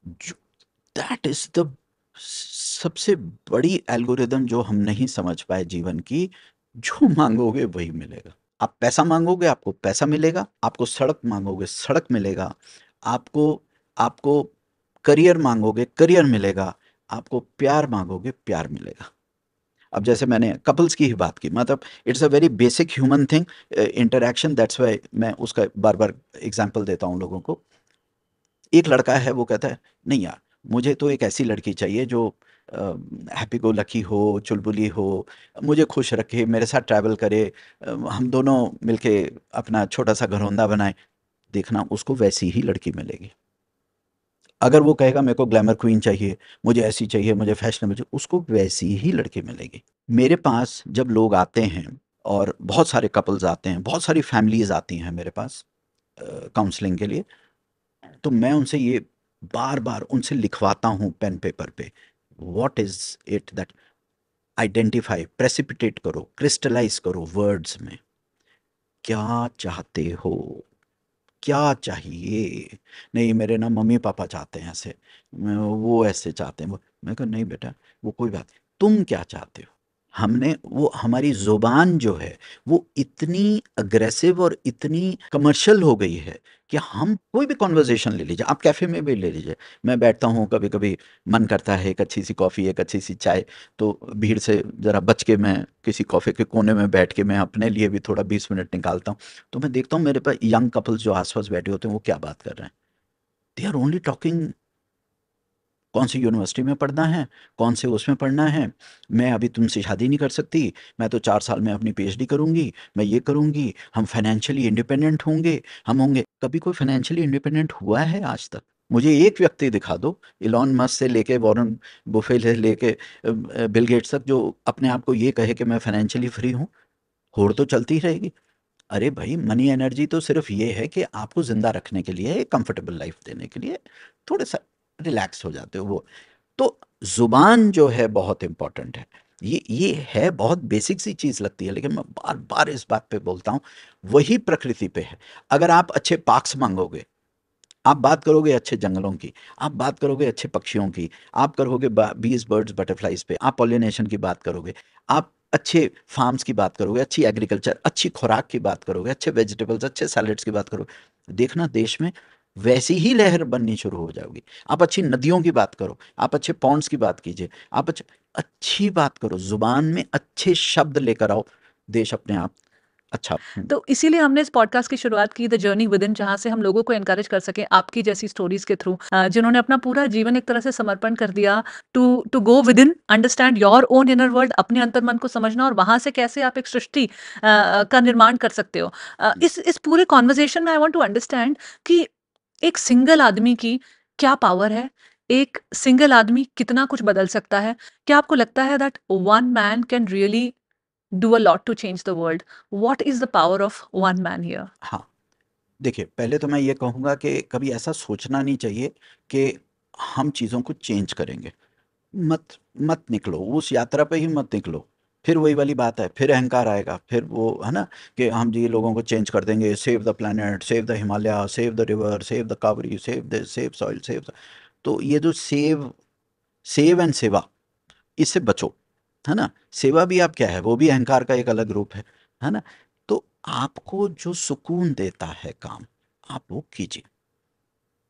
दैट इज द सबसे बड़ी एल्गोरिदम जो हम नहीं समझ पाए जीवन की। जो मांगोगे वही मिलेगा। आप पैसा मांगोगे आपको पैसा मिलेगा, आपको सड़क मांगोगे सड़क मिलेगा, आपको आपको करियर मांगोगे करियर मिलेगा, आपको प्यार मांगोगे प्यार मिलेगा। अब जैसे मैंने कपल्स की ही बात की, मतलब it's a very basic human thing, interaction, that's why मैं उसका बार बार एग्जांपल देता हूँ लोगों को। एक लड़का है, वो कहता है नहीं यार, मुझे तो एक ऐसी लड़की चाहिए जो हैप्पी गो लकी हो, चुलबुली हो, मुझे खुश रखे, मेरे साथ ट्रैवल करे, हम दोनों मिलके अपना छोटा सा घरौंदा बनाए। देखना उसको वैसी ही लड़की मिलेगी। अगर वो कहेगा मेरे को ग्लैमर क्वीन चाहिए, मुझे ऐसी चाहिए, मुझे फैशनेबल चाहिए, उसको वैसी ही लड़की मिलेगी। मेरे पास जब लोग आते हैं, और बहुत सारे कपल्स आते हैं, बहुत सारी फैमिलीज आती हैं मेरे पास काउंसलिंग के लिए, तो मैं उनसे ये बार बार उनसे लिखवाता हूँ पेन पेपर पे, what is it that identify, precipitate करो, क्रिस्टलाइज करो वर्ड्स में। क्या चाहते हो? क्या चाहिए? नहीं, मेरे ना मम्मी पापा चाहते हैं ऐसे, वो ऐसे चाहते हैं, वो। मैं कहा नहीं बेटा, वो कोई बात नहीं, तुम क्या चाहते हो? हमने वो, हमारी जुबान जो है वो इतनी अग्रेसिव और इतनी कमर्शियल हो गई है कि हम कोई भी कॉन्वर्जेशन ले लीजिए, आप कैफे में भी ले लीजिए। मैं बैठता हूँ, कभी कभी मन करता है एक अच्छी सी कॉफ़ी, एक अच्छी सी चाय, तो भीड़ से ज़रा बच के मैं किसी कॉफ़ी के कोने में बैठ के मैं अपने लिए भी थोड़ा 20 मिनट निकालता हूँ। तो मैं देखता हूँ मेरे पास यंग कपल्स जो आसपास बैठे होते हैं वो क्या बात कर रहे हैं। दे आर ओनली टॉकिंग, कौन सी यूनिवर्सिटी में पढ़ना है, कौन से उसमें पढ़ना है, मैं अभी तुमसे शादी नहीं कर सकती, मैं तो 4 साल में अपनी पीएचडी करूंगी, मैं ये करूंगी, हम फाइनेंशियली इंडिपेंडेंट होंगे, हम होंगे। कभी कोई फाइनेंशियली इंडिपेंडेंट हुआ है आज तक? मुझे एक व्यक्ति दिखा दो, इलॉन मस्क से लेके वॉरेन बुफे से लेके बिल गेट्स तक, जो अपने आप को ये कहे कि मैं फाइनेंशियली फ्री हूँ। होड़ तो चलती ही रहेगी। अरे भाई, मनी एनर्जी तो सिर्फ ये है कि आपको ज़िंदा रखने के लिए, एक कंफर्टेबल लाइफ देने के लिए, थोड़े सा रिलैक्स हो जाते हो वो। तो ज़ुबान जो है बहुत इम्पोर्टेंट है। ये है, बहुत बेसिक सी चीज़ लगती है, लेकिन मैं बार-बार इस बात पे बोलता हूँ, वही प्रकृति पे है। अगर आप अच्छे पार्क्स माँगोगे, आप बात करोगे अच्छे जंगलों की, आप बात करोगे अच्छे पक्षियों की, आप करोगे बीज, बर्ड्स, बटरफ्लाइज पे, आप पॉलिनेशन की बात करोगे, आप अच्छे फार्म्स की बात करोगे, अच्छी एग्रीकल्चर, अच्छी खुराक की बात करोगे, अच्छे वेजिटेबल्स, अच्छे सैलड्स की बात करोगे, देखना देश में वैसी ही लहर बननी शुरू हो जाएगी। आप अच्छी नदियों की बात करो, आप अच्छे पॉन्ड्स की बात कीजिए, आप अच्छी बात करो, जुबान में अच्छे शब्द लेकर आओ, देश अपने आप अच्छा। तो इसीलिए हमने इस पॉडकास्ट की शुरुआत की द जर्नी विद इन, जहाँ से हम लोगों को एनकरेज कर सकें आपकी जैसी स्टोरीज के थ्रू, जिन्होंने अपना पूरा जीवन एक तरह से समर्पण कर दिया to to go within, understand your own inner world, अपने अंतर मन को समझना और वहां से कैसे आप एक सृष्टि का निर्माण कर सकते हो। इस पूरे कॉन्वर्जेशन में आई वांट टू अंडरस्टैंड कि एक सिंगल आदमी की क्या पावर है, एक सिंगल आदमी कितना कुछ बदल सकता है। क्या आपको लगता है that one man can really do a lot to change the world? What is the power of one man here? हाँ, देखिए, पहले तो मैं ये कहूँगा कि कभी ऐसा सोचना नहीं चाहिए कि हम चीज़ों को चेंज करेंगे। मत मत निकलो, उस यात्रा पे ही मत निकलो। फिर वही वाली बात है, फिर अहंकार आएगा, फिर वो है ना कि हम जी लोगों को चेंज कर देंगे, save the planet, save the Himalaya, save the river, save the Kaveri, save this, save soil, save the. तो ये जो सेव सेव एंड सेवा, इससे बचो, है ना? सेवा भी आप क्या है, वो भी अहंकार का एक अलग रूप है ना? तो आपको जो सुकून देता है काम, आप वो कीजिए।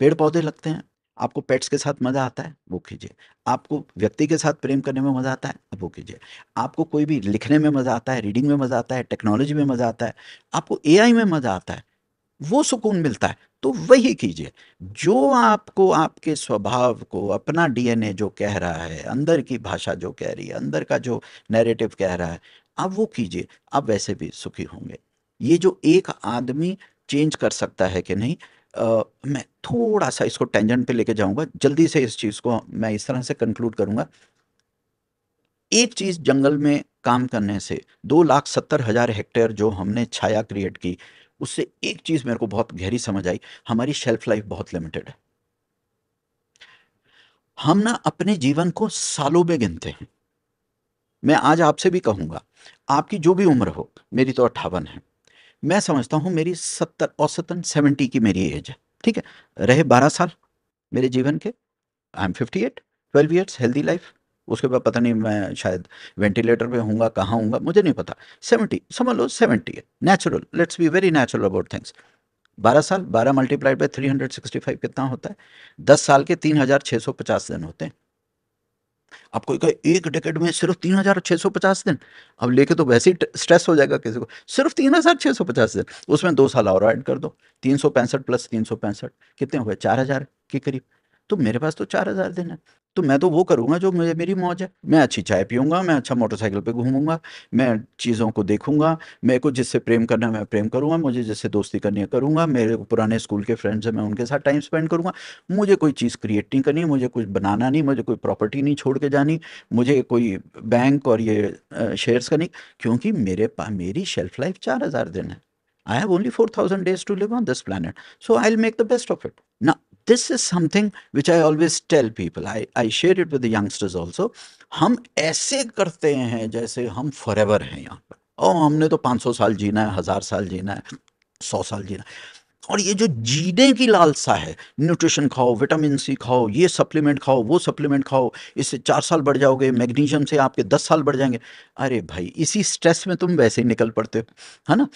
पेड़ पौधे लगते हैं, आपको पेट्स के साथ मज़ा आता है, वो कीजिए। आपको व्यक्ति के साथ प्रेम करने में मज़ा आता है, वो कीजिए। आपको कोई भी लिखने में मज़ा आता है, रीडिंग में मज़ा आता है, टेक्नोलॉजी में मज़ा आता है, आपको एआई में मज़ा आता है, वो सुकून मिलता है, तो वही कीजिए। जो आपको, आपके स्वभाव को, अपना डीएनए जो कह रहा है, अंदर की भाषा जो कह रही है, अंदर का जो नैरेटिव कह रहा है, आप वो कीजिए, आप वैसे भी सुखी होंगे। ये जो एक आदमी चेंज कर सकता है कि नहीं, मैं थोड़ा-सा इसको टेंजेंट पे लेके जाऊँगा, जल्दी से इस चीज़ को मैं इस तरह से कंक्लूड करूँगा। एक चीज़ जंगल में काम करने से 2,70,000 हेक्टेयर जो हमने छाया क्रिएट की, उससे एक चीज़ मेरे को बहुत गहरी समझ आई, हमारी शेल्फ लाइफ बहुत लिमिटेड है। हम ना अपने जीवन को सालों में गिनते हैं। मैं आज आपसे भी कहूँगा, आपकी जो भी उम्र हो, मेरी तो 58 है। मैं समझता हूँ मेरी 70, औसतन 70 की मेरी एज है, ठीक है? रहे 12 साल मेरे जीवन के, I am 58, 12 years healthy life. उसके बाद पता नहीं, मैं शायद वेंटिलेटर पे होऊँगा, कहाँ होऊँगा, मुझे नहीं पता। 70 समझ लो, 70 है, natural, let's be very natural about things. 12 साल, 12 मल्टीप्लाइड बाय 365 कितना होता है? 10 साल के 3,650 दिन होते हैं। अब कोई कहे एक डेकेड में सिर्फ 3,650 दिन, अब लेके तो वैसे ही स्ट्रेस हो जाएगा किसी को। सिर्फ 3,650 दिन, उसमें 2 साल और ऐड कर दो, 365 प्लस 365 कितने हुए? 4,000 के करीब। तो मेरे पास तो 4,000 दिन है। तो मैं तो वो करूँगा जो मुझे, मेरी मौज है। मैं अच्छी चाय पीऊँगा, मैं अच्छा मोटरसाइकिल पे घूमूँगा, मैं चीज़ों को देखूँगा, मेरे को जिससे प्रेम करना है मैं प्रेम करूँगा, मुझे जिससे दोस्ती करनी है करूँगा, मेरे पुराने स्कूल के फ्रेंड्स हैं मैं उनके साथ टाइम स्पेंड करूँगा। मुझे कोई चीज़ क्रिएट नहीं करनी, मुझे कुछ बनाना नहीं, मुझे कोई प्रॉपर्टी नहीं छोड़ के जानी, मुझे कोई बैंक और ये शेयर्स का नहीं, क्योंकि मेरी शेल्फ लाइफ 4,000 दिन है। I have only 4,000 days to live on this planet, so I'll make the best of it. Now, this is something which I always tell people. I share it with the youngsters also. हम ऐसे करते हैं जैसे हम forever हैं यहाँ पर, और हमने तो 500 साल जीना है, 1000 साल जीना है, 100 साल जीना है। और ये जो जीने की लालसा है, न्यूट्रिशन खाओ, विटामिन सी खाओ, ये सप्लीमेंट खाओ, वो सप्लीमेंट खाओ, इससे 4 साल बढ़ जाओगे, मैग्नीशियम से आपके 10 साल बढ़ जाएंगे। अरे भाई, इसी स्ट्रेस में तुम वैसे ही निकल पड़ते हो, है ना।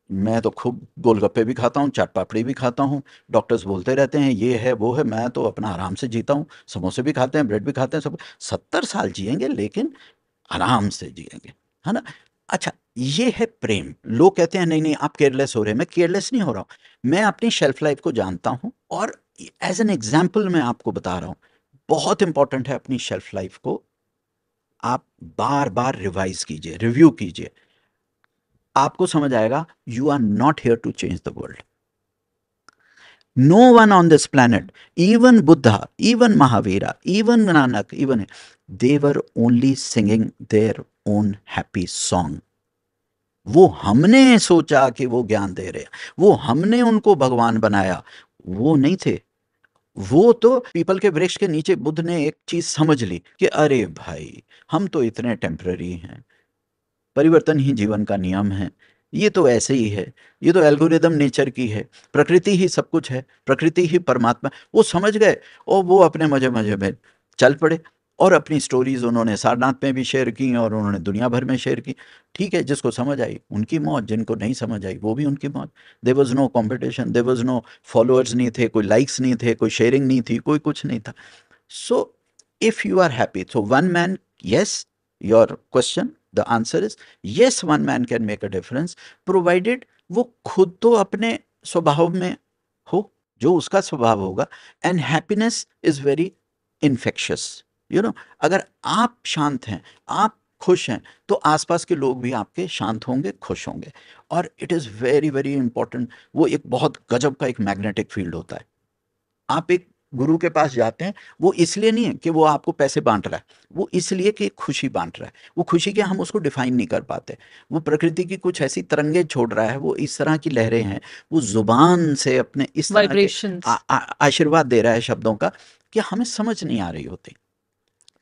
मैं तो खूब गोलगप्पे भी खाता हूँ, चाट पापड़ी भी खाता हूँ, डॉक्टर्स बोलते रहते हैं ये है वो है, मैं तो अपना आराम से जीता हूँ, समोसे भी खाते हैं, ब्रेड भी खाते हैं, सब 70 साल जिएंगे लेकिन आराम से जिएंगे, है ना। अच्छा, ये है प्रेम। लोग कहते हैं नहीं नहीं आप केयरलेस हो रहे हैं, मैं केयरलेस नहीं हो रहा हूँ, मैं अपनी शेल्फ लाइफ को जानता हूँ, और एज एन एग्जाम्पल मैं आपको बता रहा हूँ। बहुत इंपॉर्टेंट है, अपनी शेल्फ लाइफ को आप बार बार रिवाइज कीजिए, रिव्यू कीजिए, आपको समझ आएगा you are not here to change the world. No one on this planet, even Buddha, even Mahavira, even Nanak, even they were only singing their own happy song. वो हमने सोचा कि वो ज्ञान दे रहे हैं, वो हमने उनको भगवान बनाया, वो नहीं थे। वो तो पीपल के वृक्ष के नीचे बुद्ध ने एक चीज समझ ली कि अरे भाई, हम तो इतने टेम्पररी हैं, परिवर्तन ही जीवन का नियम है, ये तो ऐसे ही है, ये तो एल्गोरिदम नेचर की है, प्रकृति ही सब कुछ है, प्रकृति ही परमात्मा। वो समझ गए और वो अपने मजे मजे में चल पड़े, और अपनी स्टोरीज उन्होंने सारनाथ में भी शेयर की और उन्होंने दुनिया भर में शेयर की। ठीक है, जिसको समझ आई उनकी मौज, जिनको नहीं समझ आई वो भी उनकी मौज। There was no competition, there was no followers नहीं थे, कोई लाइक्स नहीं थे, कोई शेयरिंग नहीं थी, कोई कुछ नहीं था। So, if you are happy, so one man, yes, your question, the answer is yes, one man can make a difference, provided वो खुद तो अपने स्वभाव में हो, जो उसका स्वभाव होगा। And happiness is very infectious, you know. अगर आप शांत हैं, आप खुश हैं, तो आसपास के लोग भी आपके शांत होंगे, खुश होंगे। और it is very very important, वो एक बहुत गजब का एक मैग्नेटिक फील्ड होता है। आप एक गुरु के पास जाते हैं, वो इसलिए नहीं है कि वो आपको पैसे बांट रहा है, वो इसलिए कि खुशी बांट रहा है। वो खुशी के हम उसको डिफाइन नहीं कर पाते, वो प्रकृति की कुछ ऐसी तरंगे छोड़ रहा है, वो इस तरह की लहरें हैं, वो जुबान से अपने इस तरह के वाइब्रेशंस। आशीर्वाद दे रहा है शब्दों का, कि हमें समझ नहीं आ रही होती।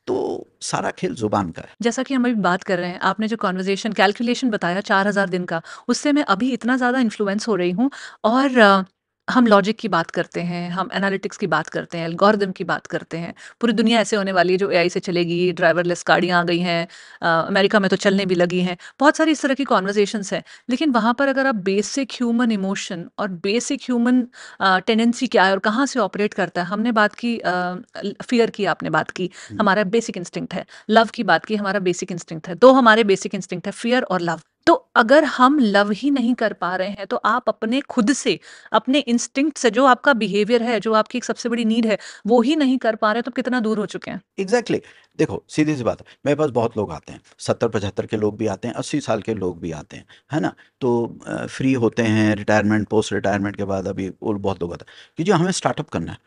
तो सारा खेल जुबान का है। जैसा कि हम अभी बात कर रहे हैं, आपने जो कन्वर्सेशन कैलकुलेशन बताया 4000 दिन का, उससे मैं अभी इतना ज़्यादा इन्फ्लुएंस हो रही हूँ। और हम लॉजिक की बात करते हैं, हम एनालिटिक्स की बात करते हैं, एल्गोरिदम की बात करते हैं। पूरी दुनिया ऐसे होने वाली है जो एआई से चलेगी, ड्राइवरलेस गाड़ियाँ आ गई हैं, अमेरिका में तो चलने भी लगी हैं। बहुत सारी इस तरह की कन्वर्सेशंस हैं। लेकिन वहाँ पर अगर आप बेसिक ह्यूमन इमोशन और बेसिक ह्यूमन टेंडेंसी क्या है और कहाँ से ऑपरेट करता है, हमने बात की, फ़ियर की आपने बात की, हमारा बेसिक इंस्टिंक्ट है। लव की बात की, हमारा बेसिक इंस्टिंक्ट है। 2 हमारे बेसिक इंस्टिंक्ट है, फ़ियर और लव। तो अगर हम लव ही नहीं कर पा रहे हैं, तो आप अपने खुद से, अपने इंस्टिंक्ट से, जो आपका बिहेवियर है, जो आपकी एक सबसे बड़ी नीड है, वो ही नहीं कर पा रहे, तो कितना दूर हो चुके हैं? एग्जैक्टली देखो, सीधी सी बात है, मेरे पास बहुत लोग आते हैं, 70-75 के लोग भी आते हैं, 80 साल के लोग भी आते हैं, है ना। तो फ्री होते हैं, रिटायरमेंट, पोस्ट रिटायरमेंट के बाद अभी और बहुत लोग आते हैं कि जो हमें स्टार्टअप करना है।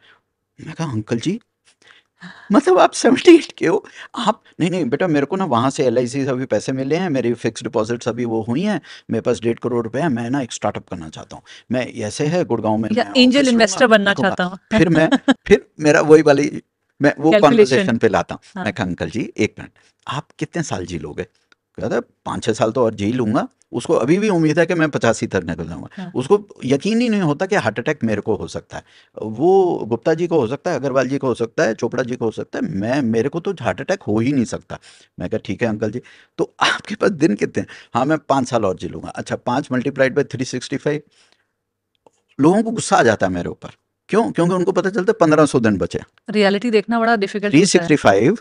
मैं कहा अंकल जी, मतलब आप 78 के हो, आप नहीं नहीं बेटा, मेरे को ना वहाँ से LIC से अभी पैसे मिले हैं, मेरी फिक्स डिपॉजिट्स अभी वो हुई हैं, मेरे पास 1.5 करोड़ रुपए है, मैं ना एक स्टार्टअप करना चाहता हूँ, मैं ऐसे है गुड़गांव में या मैं एंजल ऑफिस लूंगा, इन्वेस्टर बनना देखूंगा। चाहता हूँ। फिर मेरा वही वाली, मैं वो कैलकुलेशन। कॉन्वर्जेशन पे लाता हूँ। हाँ। मैं कहा अंकल जी एक मिनट, आप कितने साल जी लोगे? कहता है 5-6 साल तो और जी लूंगा। उसको अभी भी उम्मीद है कि मैं 85 तक निकल जाऊंगा। हाँ। उसको यकीन ही नहीं होता कि हार्ट अटैक मेरे को हो सकता है, वो गुप्ता जी को हो सकता है, अग्रवाल जी को हो सकता है, चोपड़ा जी को हो सकता है, मेरे को तो हार्ट अटैक हो ही नहीं सकता। मैं कहा ठीक है अंकल जी, तो आपके पास दिन कितने हैं? हाँ मैं 5 साल और जी लूंगा। अच्छा, 5 मल्टीप्लाइड बाई 365। लोगों को गुस्सा आ जाता है मेरे ऊपर। क्यों? क्योंकि उनको पता चलता है 1500 दिन बचे। रियलिटी देखना बड़ा डिफिकल्ट होता है। 365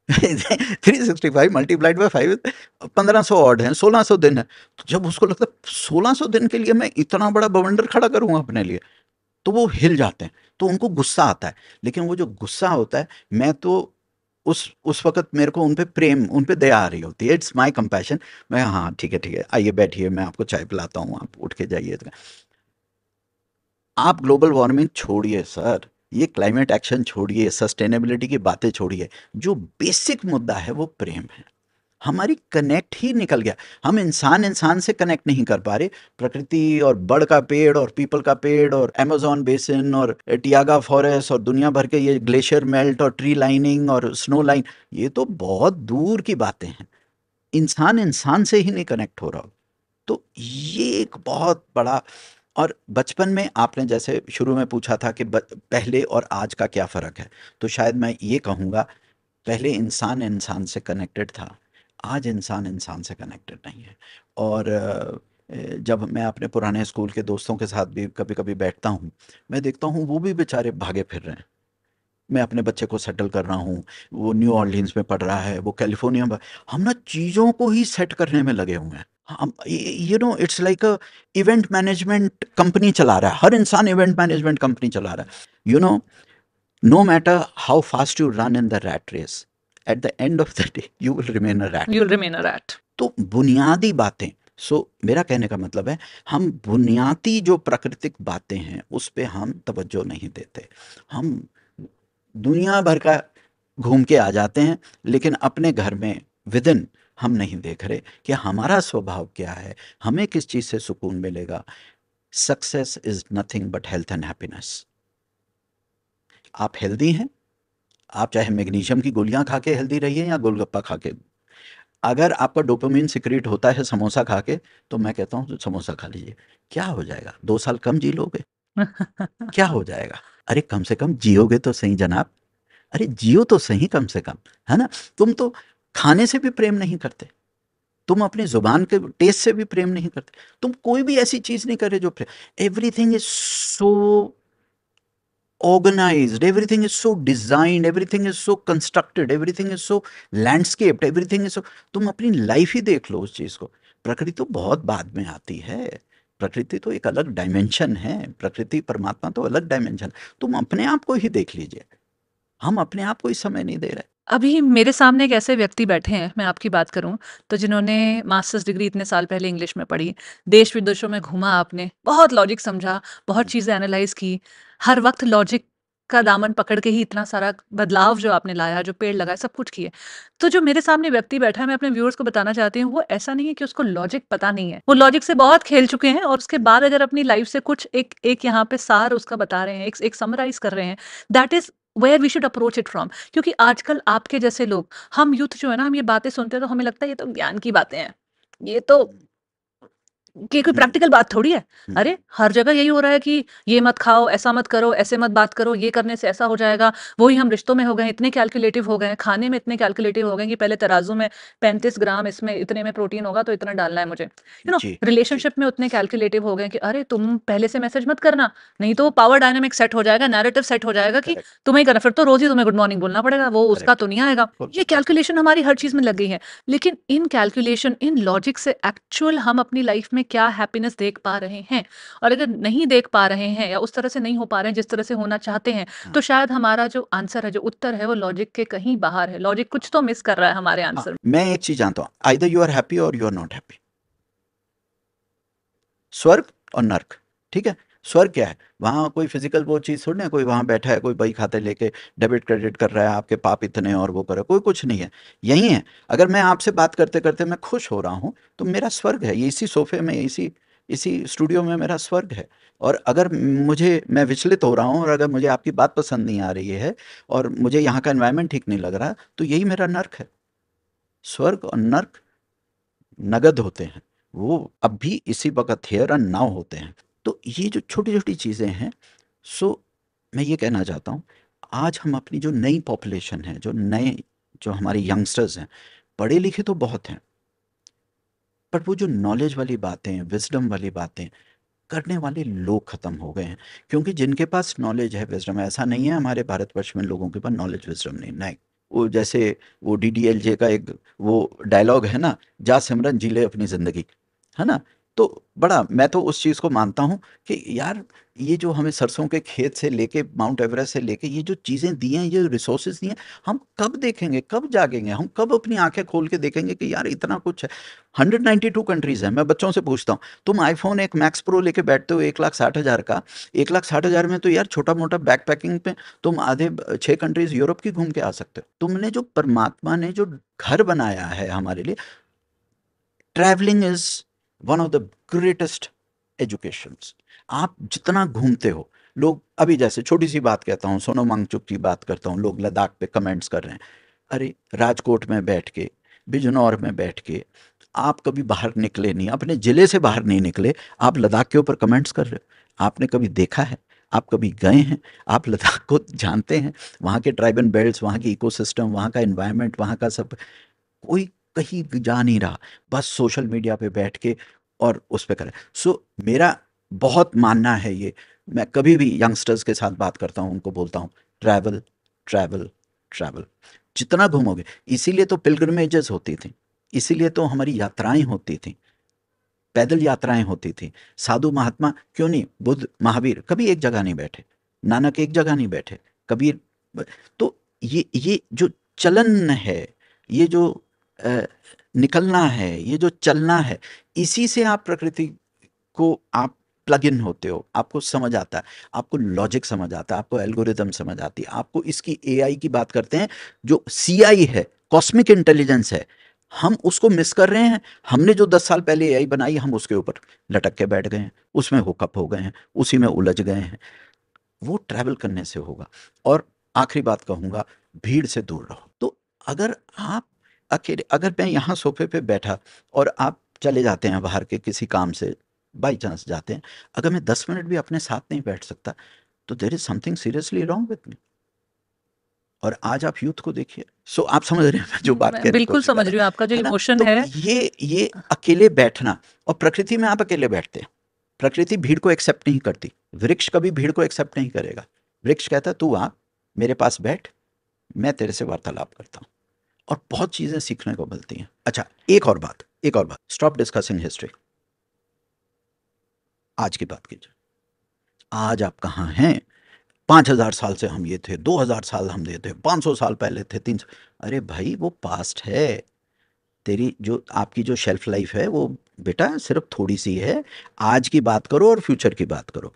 365 मल्टीप्लाइड बाय 5, 1500 ऑड है, 1600 दिन है। तो जब उसको लगता है 1600 दिन के लिए मैं इतना बड़ा बवंडर खड़ा करूंगा अपने लिए, तो वो हिल जाते हैं, तो उनको गुस्सा आता है। लेकिन वो जो गुस्सा होता है, मैं तो उस वक़्त मेरे को उन पे प्रेम, उन पे दया आ रही होती है, इट्स माय कंपैशन। मैं हाँ, ठीक है, आइए बैठिए, मैं आपको चाय पिलाता हूँ, आप उठ के जाइए। आप ग्लोबल वार्मिंग छोड़िए सर, ये क्लाइमेट एक्शन छोड़िए, सस्टेनेबिलिटी की बातें छोड़िए, जो बेसिक मुद्दा है वो प्रेम है। हमारी कनेक्ट ही निकल गया। हम इंसान इंसान से कनेक्ट नहीं कर पा रहे। प्रकृति और बड़ का पेड़ और पीपल का पेड़ और अमेज़न बेसिन और टियागा फॉरेस्ट और दुनिया भर के ये ग्लेशियर मेल्ट और ट्री लाइनिंग और स्नो लाइन, ये तो बहुत दूर की बातें हैं। इंसान इंसान से ही नहीं कनेक्ट हो रहा। तो ये एक बहुत बड़ा। और बचपन में आपने जैसे शुरू में पूछा था कि पहले और आज का क्या फ़र्क है, तो शायद मैं ये कहूँगा, पहले इंसान इंसान से कनेक्टेड था, आज इंसान इंसान से कनेक्टेड नहीं है। और जब मैं अपने पुराने स्कूल के दोस्तों के साथ भी कभी कभी बैठता हूँ, मैं देखता हूँ वो भी बेचारे भागे फिर रहे हैं। मैं अपने बच्चे को सेटल कर रहा हूँ, वो न्यू ऑर्लिन्स में पढ़ रहा है, वो कैलिफोर्निया में। हम ना चीज़ों को ही सेट करने में लगे हुए हैं। हम, it's like a event management company चला रहा है, हर इंसान इवेंट मैनेजमेंट कंपनी चला रहा है। No matter how fast you run in the rat race, at the end of the day you will remain a rat. You will remain a rat. तो बुनियादी बातें, मेरा कहने का मतलब है, हम बुनियादी जो प्राकृतिक बातें हैं उस पे हम तवज्जो नहीं देते। हम दुनिया भर का घूम के आ जाते हैं, लेकिन अपने घर में विदिन हम नहीं देख रहे कि हमारा स्वभाव क्या है, हमें किस चीज़ से सुकून मिलेगा। Success is nothing but health and happiness. आप हेल्दी हैं, आप चाहे मैग्नीशियम की गोलियां खा के हेल्दी रहिए या गोलगप्पा खा के। अगर आपका डोपामिन सिक्रीट होता है समोसा खा के, तो मैं कहता हूँ तो समोसा खा लीजिए। क्या हो जाएगा, 2 साल कम जी लोगे, क्या हो जाएगा? अरे कम से कम जियोगे तो सही जनाब। अरे जियो तो सही कम से कम, है ना? तुम तो खाने से भी प्रेम नहीं करते, तुम अपनी जुबान के टेस्ट से भी प्रेम नहीं करते, तुम कोई भी ऐसी चीज नहीं कर रहे जो प्रेम। Everything is so organized, everything is so designed, everything is so constructed, everything is so landscaped, everything is so। तुम अपनी लाइफ ही देख लो उस चीज को। प्रकृति तो बहुत बाद में आती है, प्रकृति तो एक अलग डायमेंशन है, प्रकृति परमात्मा तो अलग डायमेंशन। तुम अपने आप को ही देख लीजिए, हम अपने आप को ही समय नहीं दे रहे। अभी मेरे सामने एक ऐसे व्यक्ति बैठे हैं, मैं आपकी बात करूं तो, जिन्होंने मास्टर्स डिग्री इतने साल पहले इंग्लिश में पढ़ी, देश विदेशों में घूमा, आपने बहुत लॉजिक समझा, बहुत चीज़ें एनालाइज की, हर वक्त लॉजिक का दामन पकड़ के ही इतना सारा बदलाव जो आपने लाया, जो पेड़ लगाए, सब कुछ किए। तो जो मेरे सामने व्यक्ति बैठा है, मैं अपने व्यूअर्स को बताना चाहती हूँ, वो ऐसा नहीं है कि उसको लॉजिक पता नहीं है, वो लॉजिक से बहुत खेल चुके हैं, और उसके बाद अगर अपनी लाइफ से कुछ एक एक यहाँ पे सार उसका बता रहे हैं, एक समराइज कर रहे हैं, that is where we should approach it from. क्योंकि आजकल आपके जैसे लोग, हम यूथ जो है ना, हम ये बातें सुनते हैं तो हमें लगता है ये तो ज्ञान की बातें हैं, ये तो कि कोई हम्म, प्रैक्टिकल बात थोड़ी है। हम्म, अरे हर जगह यही हो रहा है कि ये मत खाओ, ऐसा मत करो, ऐसे मत बात करो, ये करने से ऐसा हो जाएगा। वही हम रिश्तों में हो गए, इतने कैलकुलेटिव हो गए, खाने में इतने कैलकुलेटिव हो गए कि पहले तराजू में 35 ग्राम, इसमें इतने में प्रोटीन होगा तो इतना डालना है मुझे। जी, जी, रिलेशनशिप में उतने कैलकुलेटिव हो गए कि अरे तुम पहले से मैसेज मत करना, नहीं तो पावर डायनामिक सेट हो जाएगा, नैरेटिव सेट हो जाएगा कि करेक्ट, तुम्हें ही करना, फिर तो रोज ही तुम्हें गुड मॉर्निंग बोलना पड़ेगा, वो उसका करेक्ट, तो नहीं आएगा। फुल, ये कैलकुलेशन हमारी हर चीज में लग गई है। लेकिन इन कैलकुलेशन, इन लॉजिक से एक्चुअल हम अपनी लाइफ में क्या हैप्पीनेस देख पा रहे हैं, और अगर नहीं देख पा रहे हैं या उस तरह से नहीं हो पा रहे हैं जिस तरह से होना चाहते हैं, हाँ, तो शायद हमारा जो आंसर है, जो उत्तर है, वो लॉजिक के कहीं बाहर है। लॉजिक कुछ तो मिस कर रहा है हमारे हाँ, आंसर में। मैं एक चीज जानता हूँ, आइदर यू आर हैप्पी और यू आर नॉट हैप्पी। स्वर्ग और नर्क, ठीक है? स्वर्ग क्या है? वहाँ कोई फिजिकल वो चीज़ थोड़ी ना है, कोई वहाँ बैठा है, कोई बही खाते लेके डेबिट क्रेडिट कर रहा है, आपके पाप इतने और वो कर रहा है, कोई कुछ नहीं है। यही है, अगर मैं आपसे बात करते करते मैं खुश हो रहा हूँ, तो मेरा स्वर्ग है, ये इसी सोफे में, इसी इसी स्टूडियो में मेरा स्वर्ग है। और अगर मैं विचलित हो रहा हूँ और अगर मुझे आपकी बात पसंद नहीं आ रही है और मुझे यहाँ का एनवायरनमेंट ठीक नहीं लग रहा, तो यही मेरा नर्क है। स्वर्ग और नर्क नगद होते हैं, वो अब भी इसी वक़्त हियर एंड नाउ होते हैं। तो ये जो छोटी-छोटी चीज़ें हैं, सो मैं ये कहना चाहता हूँ, आज हम अपनी जो नई पॉपुलेशन है, जो हमारे यंगस्टर्स हैं, पढ़े-लिखे तो बहुत हैं, बट वो जो नॉलेज वाली बातें, विज़डम वाली बातें करने वाले लोग ख़त्म हो गए हैं। क्योंकि जिनके पास नॉलेज है, विज़डम है, ऐसा नहीं है हमारे भारतवर्ष में लोगों के पास नॉलेज, विज़डम नहीं, नहीं। वो जैसे वो डीडीएलजे का एक वो डायलॉग है ना, जा सिमरन जी ले अपनी ज़िंदगी, है ना? तो बड़ा मैं तो उस चीज़ को मानता हूँ कि यार ये जो हमें सरसों के खेत से लेके माउंट एवरेस्ट से लेके ये जो चीज़ें दी हैं, ये रिसोर्सेज दी हैं, हम कब देखेंगे, कब जागेंगे, हम कब अपनी आंखें खोल के देखेंगे कि यार इतना कुछ है। 192 कंट्रीज है। मैं बच्चों से पूछता हूँ, तुम आईफोन एक मैक्स प्रो लेके बैठते हो 1,60,000 का, 1,60,000 में तो यार छोटा मोटा बैक पैकिंग पे तुम आधे 6 कंट्रीज यूरोप की घूम के आ सकते हो। तुमने जो परमात्मा ने जो घर बनाया है हमारे लिए, travelling is one of the greatest educations. आप जितना घूमते हो, लोग अभी जैसे छोटी सी बात कहता हूँ, सोनम वांगचुक की बात करता हूँ, लोग लद्दाख पे कमेंट्स कर रहे हैं। अरे राजकोट में बैठ के, बिजनौर में बैठ के, आप कभी बाहर निकले नहीं, अपने ज़िले से बाहर नहीं निकले, आप लद्दाख के ऊपर कमेंट्स कर रहे हो। आपने कभी देखा है? आप कभी गए हैं? आप लद्दाख को जानते हैं? वहाँ के ट्राइबल बेल्ट्स, वहाँ की इकोसिस्टम, वहाँ का एनवायरनमेंट, वहाँ का सब, कोई कहीं जा नहीं रहा, बस सोशल मीडिया पे बैठ के और उस पे करें। सो मेरा बहुत मानना है ये, मैं कभी भी यंगस्टर्स के साथ बात करता हूँ, उनको बोलता हूँ ट्रैवल, ट्रैवल, ट्रैवल। जितना घूमोगे, इसीलिए तो पिलग्रिमेजेस होती थी, इसीलिए तो हमारी यात्राएं होती थी, पैदल यात्राएं होती थी। साधु महात्मा क्यों नहीं, बुद्ध महावीर कभी एक जगह नहीं बैठे, नानक एक जगह नहीं बैठे, कबीर। तो ये जो चलन है, ये जो अ, निकलना है, ये जो चलना है, इसी से आप प्रकृति को आप प्लग इन होते हो, आपको समझ आता है, आपको लॉजिक समझ आता है, आपको एल्गोरिदम समझ आती है, आपको इसकी एआई की बात करते हैं, जो सीआई है, कॉस्मिक इंटेलिजेंस है, हम उसको मिस कर रहे हैं। हमने जो 10 साल पहले एआई बनाई, हम उसके ऊपर लटक के बैठ गए हैं, उसमें हुकअप हो गए हैं, उसी में उलझ गए हैं। वो ट्रैवल करने से होगा। और आखिरी बात कहूँगा, भीड़ से दूर रहो। तो अगर आप अकेले, अगर मैं यहाँ सोफे पे बैठा और आप चले जाते हैं बाहर के किसी काम से, बाई चांस जाते हैं, अगर मैं 10 मिनट भी अपने साथ नहीं बैठ सकता, तो there is something seriously wrong with me. और आज आप यूथ को देखिए, सो आप समझ रहे हैं मैं जो बात मैं कहने की बिल्कुल कोशिश कर समझ रहा रही हूँ आपका जो है ना? इमोशन तो है। ये अकेले बैठना, और प्रकृति में आप अकेले बैठते हैं, प्रकृति भीड़ को एक्सेप्ट नहीं करती, वृक्ष कभी भीड़ को एक्सेप्ट नहीं करेगा। वृक्ष कहता तू आ मेरे पास बैठ, मैं तेरे से वार्तालाप करता हूँ, और बहुत चीजें सीखने को मिलती हैं। अच्छा, एक और बात, स्टॉप डिस्कसिंग हिस्ट्री, आज की बात कीजिए। आज आप कहाँ हैं? 5,000 साल से हम ये थे, 2,000 साल हम ये थे, 500 साल पहले थे, 300। अरे भाई वो पास्ट है। तेरी जो आपकी जो शेल्फ लाइफ है वो बेटा सिर्फ थोड़ी सी है। आज की बात करो और फ्यूचर की बात करो।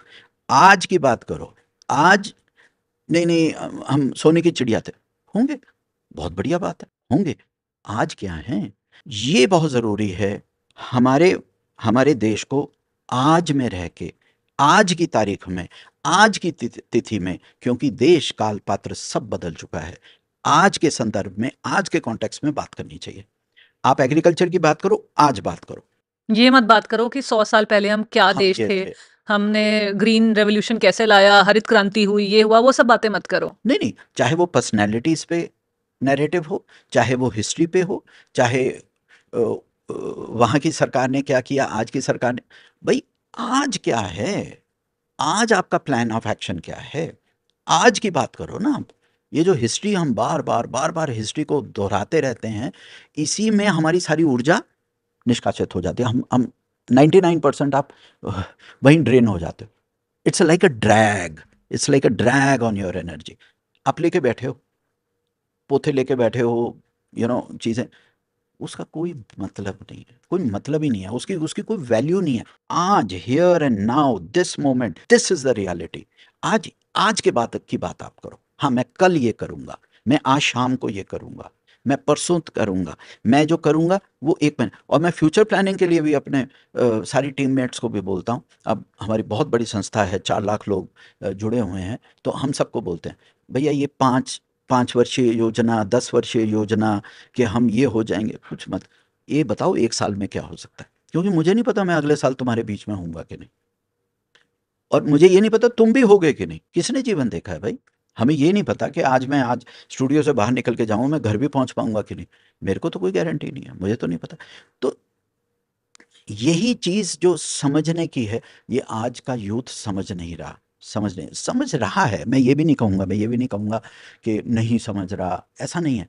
आज की बात करो। आज नहीं नहीं, हम सोने की चिड़िया थे, होंगे, बहुत बढ़िया बात है, होंगे। आज क्या है, ये बहुत ज़रूरी है हमारे हमारे देश को आज में रह के, आज की तारीख में, आज की तिथि में, क्योंकि देश काल पात्र सब बदल चुका है। आज के संदर्भ में, आज के कॉन्टेक्स्ट में बात करनी चाहिए। आप एग्रीकल्चर की बात करो, आज बात करो। ये मत बात करो कि 100 साल पहले हम क्या हम देश ये थे, थे। हमने ग्रीन रेवोल्यूशन कैसे लाया, हरित क्रांति हुई, ये हुआ, वो सब बातें मत करो। नहीं नहीं, चाहे वो पर्सनैलिटीज़ पे नैरेटिव हो, चाहे वो हिस्ट्री पे हो, चाहे वहाँ की सरकार ने क्या किया, आज की सरकार ने, भाई आज क्या है, आज आपका प्लान ऑफ एक्शन क्या है, आज की बात करो ना आप। ये जो हिस्ट्री हम बार बार हिस्ट्री को दोहराते रहते हैं, इसी में हमारी सारी ऊर्जा निष्कासित हो जाती है। हम 99% आप वहीं ड्रेन हो जाते हो। It's like a drag, it's like a drag on your energy. आप लेके बैठे हो, पोथे लेके बैठे हो, चीज़ें, उसका कोई मतलब नहीं है, कोई मतलब ही नहीं है, उसकी उसकी कोई वैल्यू नहीं है। आज here and now, this moment, this is the reality. आज, आज के बाद की बात आप करो। हाँ, मैं कल ये करूँगा, मैं आज शाम को ये करूँगा, मैं परसों करूँगा, मैं जो करूँगा वो एक महीने। और मैं फ्यूचर प्लानिंग के लिए भी अपने सारी टीममेट्स को भी बोलता हूँ। अब हमारी बहुत बड़ी संस्था है, 4 लाख लोग जुड़े हुए हैं, तो हम सबको बोलते हैं भैया ये 5 वर्षीय योजना, 10 वर्षीय योजना, कि हम ये हो जाएंगे, कुछ मत। ये बताओ 1 साल में क्या हो सकता है, क्योंकि मुझे नहीं पता मैं अगले साल तुम्हारे बीच में होऊंगा कि नहीं, और मुझे ये नहीं पता तुम भी होगे कि नहीं। किसने जीवन देखा है भाई? हमें ये नहीं पता कि आज स्टूडियो से बाहर निकल के जाऊं, मैं घर भी पहुंच पाऊंगा कि नहीं। मेरे को तो कोई गारंटी नहीं है, मुझे तो नहीं पता। तो यही चीज जो समझने की है, ये आज का यूथ समझ नहीं रहा। समझ रहा है, मैं ये भी नहीं कहूंगा कि नहीं समझ रहा, ऐसा नहीं है।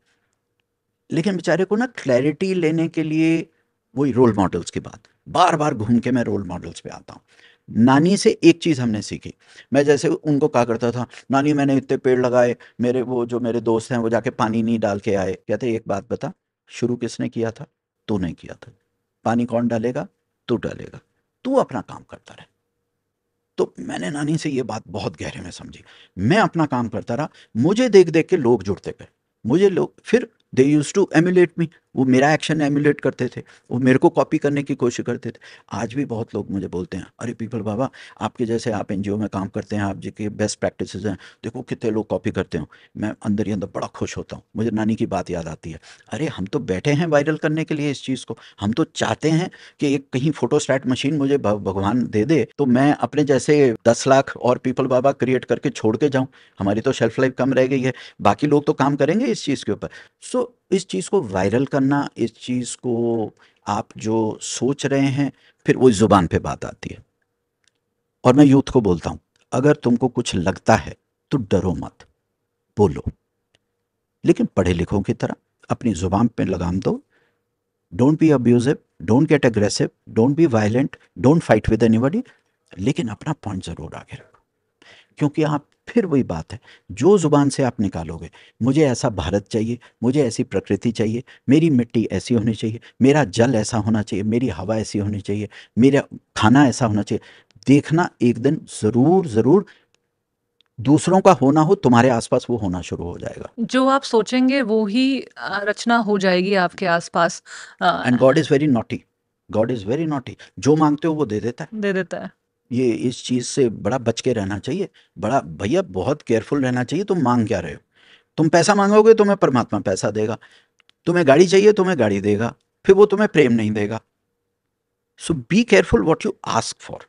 लेकिन बेचारे को ना क्लैरिटी लेने के लिए, वही रोल मॉडल्स की बात, बार-बार घूम के मैं रोल मॉडल्स पे आता हूँ। नानी से एक चीज़ हमने सीखी, मैं जैसे उनको कहा करता था, नानी मैंने इतने पेड़ लगाए, मेरे वो जो मेरे दोस्त हैं वो जाके पानी नहीं डाल के आए। कहते एक बात बता, शुरू किसने किया था? तूने किया था। पानी कौन डालेगा? तू डालेगा। तू अपना काम करता रहे। तो मैंने नानी से ये बात बहुत गहरे में समझी। मैं अपना काम करता रहा, मुझे देख-देख के लोग जुड़ते गए। मुझे लोग फिर दे यूज्ड टू एमुलेट मी, वो मेरा एक्शन एमुलेट करते थे, वो मेरे को कॉपी करने की कोशिश करते थे। आज भी बहुत लोग मुझे बोलते हैं, अरे पीपल बाबा, आपके जैसे आप एनजीओ में काम करते हैं, आप जी के बेस्ट प्रैक्टिसेस हैं, देखो कितने लोग कॉपी करते हो। मैं अंदर ही अंदर बड़ा खुश होता हूँ, मुझे नानी की बात याद आती है। अरे हम तो बैठे हैं वायरल करने के लिए इस चीज़ को, हम तो चाहते हैं कि एक कहीं फोटोस्टैट मशीन मुझे भगवान दे दे तो मैं अपने जैसे 10 लाख और पीपल बाबा क्रिएट करके छोड़ के जाऊं। हमारी तो शेल्फ लाइफ कम रह गई है, बाकी लोग तो काम करेंगे इस चीज़ के ऊपर। सो इस चीज़ को वायरल करना, इस चीज़ को आप जो सोच रहे हैं, फिर वो ज़ुबान पे बात आती है। और मैं यूथ को बोलता हूँ, अगर तुमको कुछ लगता है तो डरो मत, बोलो, लेकिन पढ़े लिखों की तरह अपनी ज़ुबान पे लगाम दो। Don't be abusive, don't get aggressive, don't be violent, don't fight with anybody, लेकिन अपना पॉइंट ज़रूर आगे रखो। क्योंकि आप फिर वही बात है, जो ज़ुबान से आप निकालोगे, मुझे ऐसा भारत चाहिए, मुझे ऐसी प्रकृति चाहिए, मेरी मिट्टी ऐसी होनी चाहिए, मेरा जल ऐसा होना चाहिए, मेरी हवा ऐसी होनी चाहिए, मेरा खाना ऐसा होना चाहिए, देखना एक दिन ज़रूर ज़रूर दूसरों का होना हो, तुम्हारे आसपास वो होना शुरू हो जाएगा। जो आप सोचेंगे वो ही रचना हो जाएगी आपके आसपास। And God is very naughty, God is very naughty, जो मांगते हो वो दे देता है। दे देता है। ये इस चीज़ से बड़ा बच के रहना चाहिए, बड़ा भैया बहुत केयरफुल रहना चाहिए। तुम मांग क्या रहे हो? तुम पैसा मांगोगे, तुम्हें परमात्मा पैसा देगा। तुम्हें गाड़ी चाहिए, तुम्हें गाड़ी देगा, फिर वो तुम्हें प्रेम नहीं देगा। So be careful what you ask for.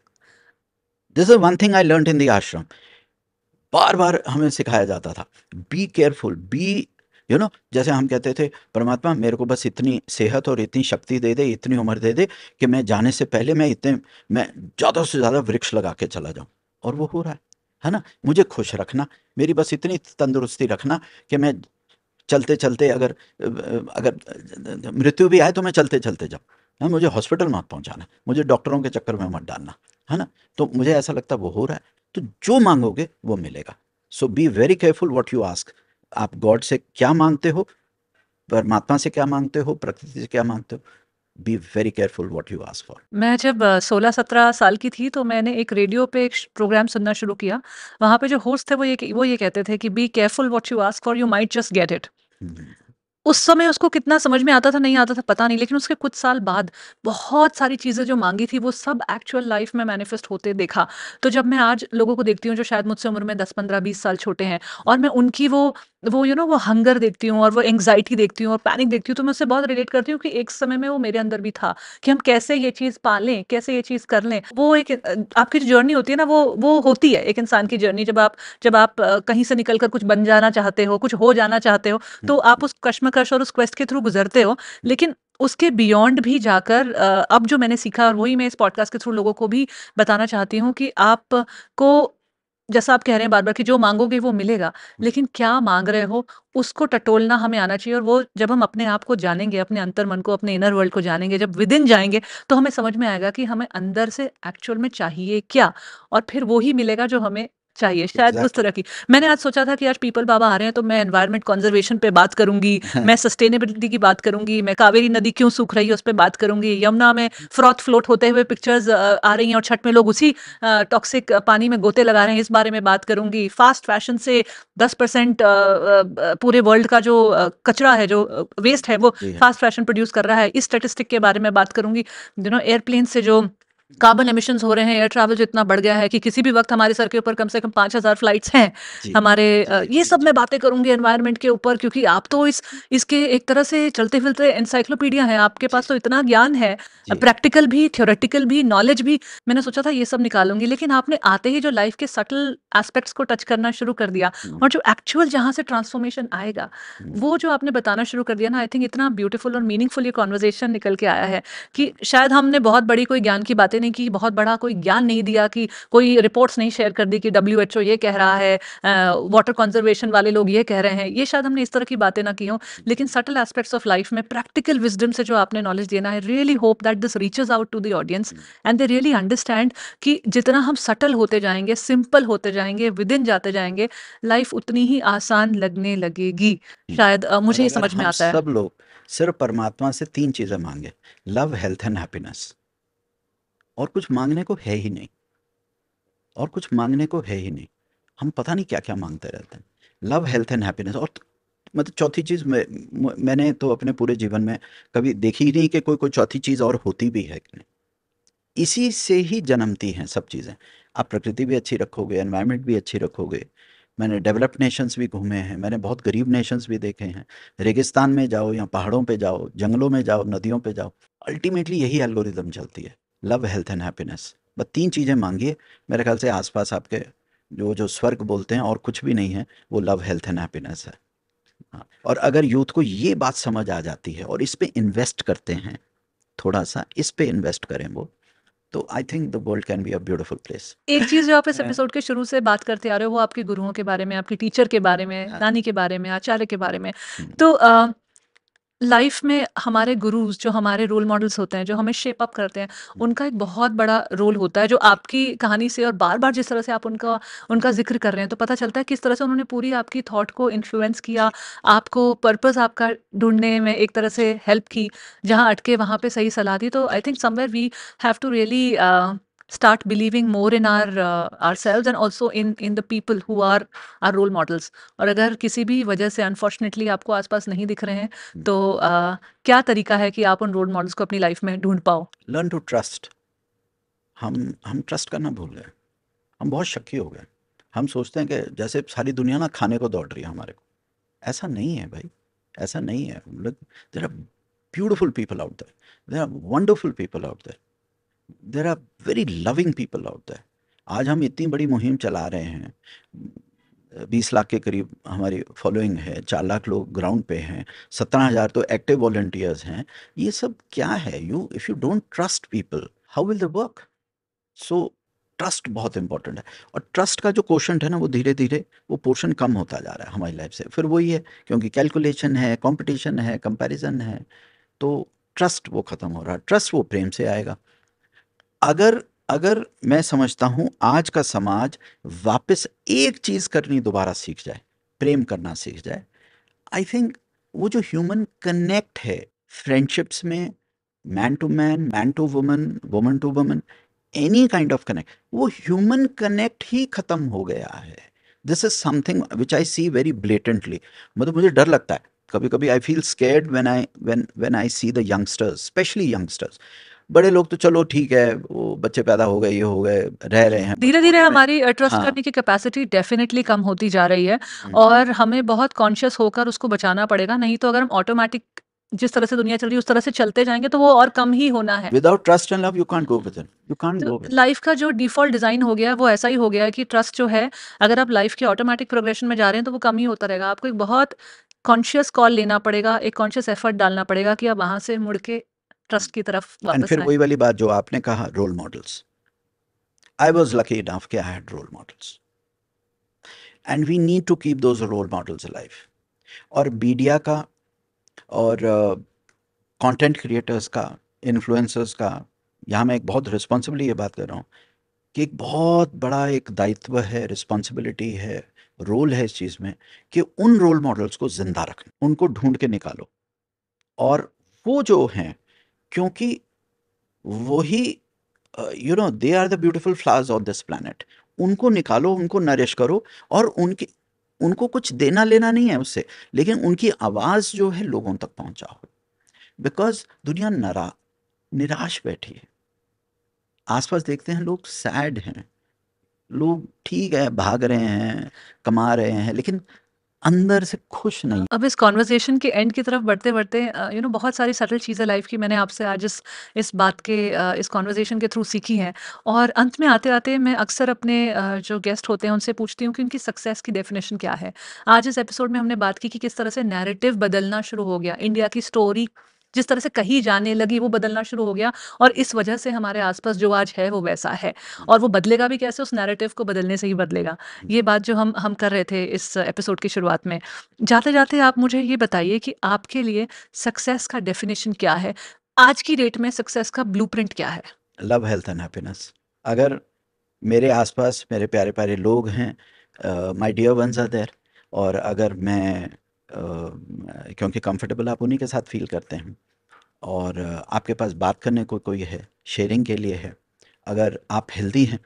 This is one thing I learn in the ashram. बार बार हमें सिखाया जाता था, बी केयरफुल, बी जैसे हम कहते थे, परमात्मा मेरे को बस इतनी सेहत और इतनी शक्ति दे दे, इतनी उम्र दे दे कि मैं जाने से पहले मैं ज़्यादा से ज़्यादा वृक्ष लगा के चला जाऊं। और वो हो रहा है ना? मुझे खुश रखना, मेरी बस इतनी तंदुरुस्ती रखना कि मैं चलते चलते अगर मृत्यु भी आए तो मैं चलते चलते जाऊँ। हाँ, मुझे हॉस्पिटल मत पहुँचाना, मुझे डॉक्टरों के चक्कर में मत डालना, है ना? तो मुझे ऐसा लगता है वो हो रहा है, तो जो मांगोगे वो मिलेगा। So be very careful what you ask. आप गॉड से क्या मांगते हो, परमात्मा से क्या मांगते हो, प्रकृति से क्या मांगते हो, B very careful what you ask for. मैं जब 16-17 साल की थी तो मैंने एक रेडियो पे एक प्रोग्राम सुनना शुरू किया। वहाँ पे जो होस्ट थे वो ये कहते थे कि B careful what you ask for, you might just get it. उस समय उसको कितना समझ में आता था, नहीं आता था, पता नहीं, लेकिन उसके कुछ साल बाद बहुत सारी चीज़ें जो माँगी थी, वो सब एक्चुअल लाइफ़ में मैनिफेस्ट होते देखा। तो जब मैं आज लोगों को देखती हूँ, जो शायद मुझसे उम्र में 10, 15, 20 साल छोटे हैं, और मैं उनकी वो वो हंगर देखती हूँ और वो एंग्ज़ायटी देखती हूँ और पैनिक देखती हूँ, तो मैं उससे बहुत रिलेट करती हूँ कि एक समय में वो मेरे अंदर भी था, कि हम कैसे ये चीज़ पालें, कैसे ये चीज़ कर लें। वो एक आपकी जो जर्नी होती है ना, वो होती है एक इंसान की जर्नी, जब आप कहीं से निकल कर कुछ बन जाना चाहते हो, कुछ हो जाना चाहते हो, तो आप उस कश्मकश और उस क्वेस्ट के थ्रू गुजरते हो। लेकिन उसके बियॉन्ड भी जाकर अब जो मैंने सीखा, और वही मैं इस पॉडकास्ट के थ्रू लोगों को भी बताना चाहती हूँ, कि आपको, जैसा आप कह रहे हैं बार बार कि जो मांगोगे वो मिलेगा, लेकिन क्या मांग रहे हो उसको टटोलना हमें आना चाहिए। और वो जब हम अपने आप को जानेंगे, अपने अंतर मन को, अपने इनर वर्ल्ड को जानेंगे, जब विद इन जाएंगे, तो हमें समझ में आएगा कि हमें अंदर से एक्चुअल में चाहिए क्या, और फिर वो ही मिलेगा जो हमें चाहिए, शायद उस एग्जैक्टली। तरह की। मैंने आज सोचा था कि आज पीपल बाबा आ रहे हैं, तो मैं एनवायरनमेंट कंजर्वेशन पे बात करूंगी, मैं सस्टेनेबिलिटी की बात करूंगी, मैं कावेरी नदी क्यों सूख रही है उस पर बात करूंगी, यमुना में फ्रॉथ फ्लोट होते हुए पिक्चर्स आ रही हैं और छठ में लोग उसी टॉक्सिक पानी में गोते लगा रहे हैं, इस बारे में बात करूंगी। फास्ट फैशन से 10% पूरे वर्ल्ड का जो कचरा है, जो वेस्ट है, वो जी हाँ। फास्ट फैशन प्रोड्यूस कर रहा है, इस स्टेटिस्टिक के बारे में बात करूंगी। एयरप्लेन से जो कार्बन एमिशंस हो रहे हैं, एयर ट्रैवल जो इतना बढ़ गया है कि किसी भी वक्त हमारे सर के ऊपर कम से कम 5,000 फ्लाइट्स हैं जी हमारे। जी ये जी सब जी मैं बातें करूंगी एनवायरनमेंट के ऊपर, क्योंकि आप तो इसके एक तरह से चलते फिरते एनसाइक्लोपीडिया हैं, आपके जी पास तो इतना ज्ञान है, जी। प्रैक्टिकल भी, थ्योरेटिकल भी, नॉलेज भी। मैंने सोचा था ये सब निकालूंगी, लेकिन आपने आते ही जो लाइफ के सटल एस्पेक्ट्स को टच करना शुरू कर दिया, हम्म, और जो एक्चुअल जहां से ट्रांसफॉर्मेशन आएगा, हम्म, वो जो आपने बताना शुरू कर दिया ना, आई थिंक इतना ब्यूटीफुल और मीनिंगफुल ये कॉन्वर्जेशन निकल के आया है, कि शायद हमने बहुत बड़ी कोई ज्ञान की बातें बातें नहीं की, बहुत बड़ा कोई ज्ञान नहीं दिया, कि कोई रिपोर्ट्स नहीं शेयर कर दी कि WHO ये कह रहा है, वाटर कंजर्वेशन वाले लोग ये कह रहे हैं, ये शायद हमने इस तरह की बातें ना की हों। लेकिन सटल एस्पेक्ट्स ऑफ लाइफ में प्रैक्टिकल विजडम से जो आपने नॉलेज देना है, really hope that this reaches out to the audience and they really understand कि जितना हम सटल होते जाएंगे, सिंपल होते जाएंगे, विद इन जाते जाएंगे, लाइफ उतनी ही आसान लगने लगेगी। शायद और मुझे ये अगर समझ में हम आता है। सब लोग सिर्फ परमात्मा से 3 चीज़ें माँगे, लव, हेल्थ एंड हैप्पीनेस, और कुछ माँगने को है ही नहीं, और कुछ माँगने को है ही नहीं। हम पता नहीं क्या-क्या माँगते रहते हैं। लव, हेल्थ एंड हैप्पीनेस, और मतलब चौथी चीज़ मैंने तो अपने पूरे जीवन में कभी देखी ही नहीं कि कोई चौथी चीज़ और होती भी है कि नहीं। इसी से ही जन्मती हैं सब चीज़ें। आप प्रकृति भी अच्छी रखोगे, एनवायरनमेंट भी अच्छी रखोगे। मैंने डेवलप्ड नेशंस भी घूमे हैं, मैंने बहुत गरीब नेशंस भी देखे हैं। रेगिस्तान में जाओ या पहाड़ों पे जाओ, जंगलों में जाओ, नदियों पे जाओ, अल्टीमेटली यही एल्गोरिदम चलती है, लव, हेल्थ एंड हैप्पीनेस। बस 3 चीज़ें माँगिए, मेरे ख्याल से आस-पास आपके जो स्वर्ग बोलते हैं और कुछ भी नहीं है, वो लव, हेल्थ एंड हैप्पीनेस है। हाँ, और अगर यूथ को ये बात समझ आ जाती है और इस पे इन्वेस्ट करते हैं, थोड़ा-सा इस पे इन्वेस्ट करें वो, तो I think the world can be a beautiful place. एक चीज़ जो आप इस मैं एपिसोड के शुरू से बात करते आ रहे हो, वो आपके गुरुओं के बारे में, आपके टीचर के बारे में, हाँ, नानी के बारे में, आचार्य के बारे में। हुँ, तो लाइफ में हमारे गुरुज़ जो हमारे रोल मॉडल्स होते हैं, जो हमें शेप अप करते हैं, हुँ, उनका एक बहुत बड़ा रोल होता है, जो आपकी कहानी से और बार-बार जिस तरह से आप उनका उनका ज़िक्र कर रहे हैं, तो पता चलता है किस तरह से उन्होंने पूरी आपकी थॉट को इन्फ्लुएंस किया, जी, आपको पर्पस आपका ढूँढने में एक तरह जी, से हेल्प की, जहाँ अटके वहाँ पे सही सलाह दी। तो I think somewhere we have to really start believing more in ourselves and also in the people who are our role models। और अगर किसी भी वजह से अनफॉर्चुनेटली आपको आसपास नहीं दिख रहे हैं, हुँ। तो क्या तरीका है कि आप उन रोल मॉडल्स को अपनी लाइफ में ढूंढ पाओ? Learn to trust. हम ट्रस्ट करना भूल गए। हम बहुत शक्की हो गए। हम सोचते हैं कि जैसे सारी दुनिया ना खाने को दौड़ रही है हमारे को। ऐसा नहीं है भाई, ऐसा नहीं है। लोग, there are beautiful people out there, there are wonderful people out there, there are very loving people out there. आज हम इतनी बड़ी मुहिम चला रहे हैं, 20 लाख के करीब हमारी फॉलोइंग है, 4 लाख लोग ग्राउंड पे हैं, 17,000 तो एक्टिव वॉलंटियर्स हैं। ये सब क्या है? You if you don't trust people, how will they work? So trust बहुत इंपॉर्टेंट है, और ट्रस्ट का जो क्वोशंट है ना, वो धीरे धीरे वो पोर्शन कम होता जा रहा है हमारी लाइफ से। फिर वही है, क्योंकि कैलकुलेशन है, कंपटीशन है, कंपैरिजन है, तो ट्रस्ट वो खत्म हो रहा है। ट्रस्ट वो प्रेम से आएगा। अगर अगर मैं समझता हूँ आज का समाज वापस एक चीज़ करनी दोबारा सीख जाए, प्रेम करना सीख जाए, आई थिंक वो जो ह्यूमन कनेक्ट है फ्रेंडशिप्स में, man to woman, woman to woman, any kind of connect, वो ह्यूमन कनेक्ट ही खत्म हो गया है। This is something which I see very blatantly. मतलब मुझे डर लगता है कभी कभी, I feel scared when I see the youngsters, specially youngsters. बड़े लोग तो चलो ठीक है, वो बच्चे पैदा हो गए, ये हो गए, रह रहे हैं धीरे धीरे उसमें। हमारी ट्रस्ट हाँ। करने की कैपेसिटी डेफिनेटली कम होती जा रही है, हम्म, और हमें बहुत कॉन्शियस होकर उसको बचाना पड़ेगा। नहीं तो अगर हम ऑटोमेटिक जिस तरह से दुनिया चल रही है उस तरह से चलते जाएंगे, तो वो और कम ही होना है। Without trust and love you can't go with it, you can't तो गो विद। लाइफ का जो डिफ़ॉल्ट डिज़ाइन हो गया है, वो ऐसा ही हो गया है कि ट्रस्ट जो है, अगर आप लाइफ के ऑटोमैटिक प्रोग्रेशन में जा रहे हैं, तो वो कम ही होता रहेगा। आपको एक बहुत कॉन्शियस कॉल लेना पड़ेगा, एक कॉन्शियस एफर्ट डालना पड़ेगा कि आप वहाँ से मुड़ के ट्रस्ट की तरफ एंड वापस फिर आएँ। वही वाली बात जो आपने कहा, role models. I was lucky enough कि I had role models, and we need to keep those role models alive. और मीडिया का, और कंटेंट क्रिएटर्स का, इन्फ्लुएंसर्स का, यहाँ मैं एक बहुत रिस्पॉन्सिबली ये बात कर रहा हूँ कि एक बहुत बड़ा एक दायित्व है, रिस्पॉन्सिबिलिटी है, रोल है इस चीज़ में, कि उन रोल मॉडल्स को जिंदा रखना, उनको ढूंढ के निकालो। और वो जो हैं, क्योंकि वही, they are the beautiful flowers on this planet, उनको निकालो, उनको नरिश करो, और उनकी, उनको कुछ देना लेना नहीं है उससे, लेकिन उनकी आवाज़ जो है लोगों तक पहुंचाओ। बिकॉज दुनिया निराश बैठी है। आसपास देखते हैं लोग सैड हैं, लोग ठीक है भाग रहे हैं, कमा रहे हैं, लेकिन अंदर से खुश नहीं। अब इस कॉन्वर्सेशन के एंड की तरफ बढ़ते-बढ़ते बहुत सारी सटल चीज़ें लाइफ़ की मैंने आपसे आज इस बात के इस कॉन्वर्सेशन के थ्रू सीखी हैं। और अंत में आते-आते मैं अक्सर अपने जो गेस्ट होते हैं उनसे पूछती हूँ कि उनकी सक्सेस की डेफिनेशन क्या है? आज इस एपिसोड में हमने बात की कि किस तरह से नैरेटिव बदलना शुरू हो गया। इंडिया की स्टोरी जिस तरह से कही जाने लगी वो बदलना शुरू हो गया, और इस वजह से हमारे आसपास जो आज है वो वैसा है, और वो बदलेगा भी कैसे? उस नैरेटिव को बदलने से ही बदलेगा। ये बात जो हम कर रहे थे इस एपिसोड की शुरुआत में। जाते जाते आप मुझे ये बताइए कि आपके लिए सक्सेस का डेफिनेशन क्या है? आज की डेट में सक्सेस का ब्लूप्रिंट क्या है? Love, health and happiness. अगर मेरे आसपास मेरे प्यारे प्यारे लोग हैं, my dear ones are there, और अगर मैं क्योंकि कंफर्टेबल आप उन्हीं के साथ फील करते हैं, और आपके पास बात करने को कोई है, शेयरिंग के लिए है, अगर आप हेल्दी हैं,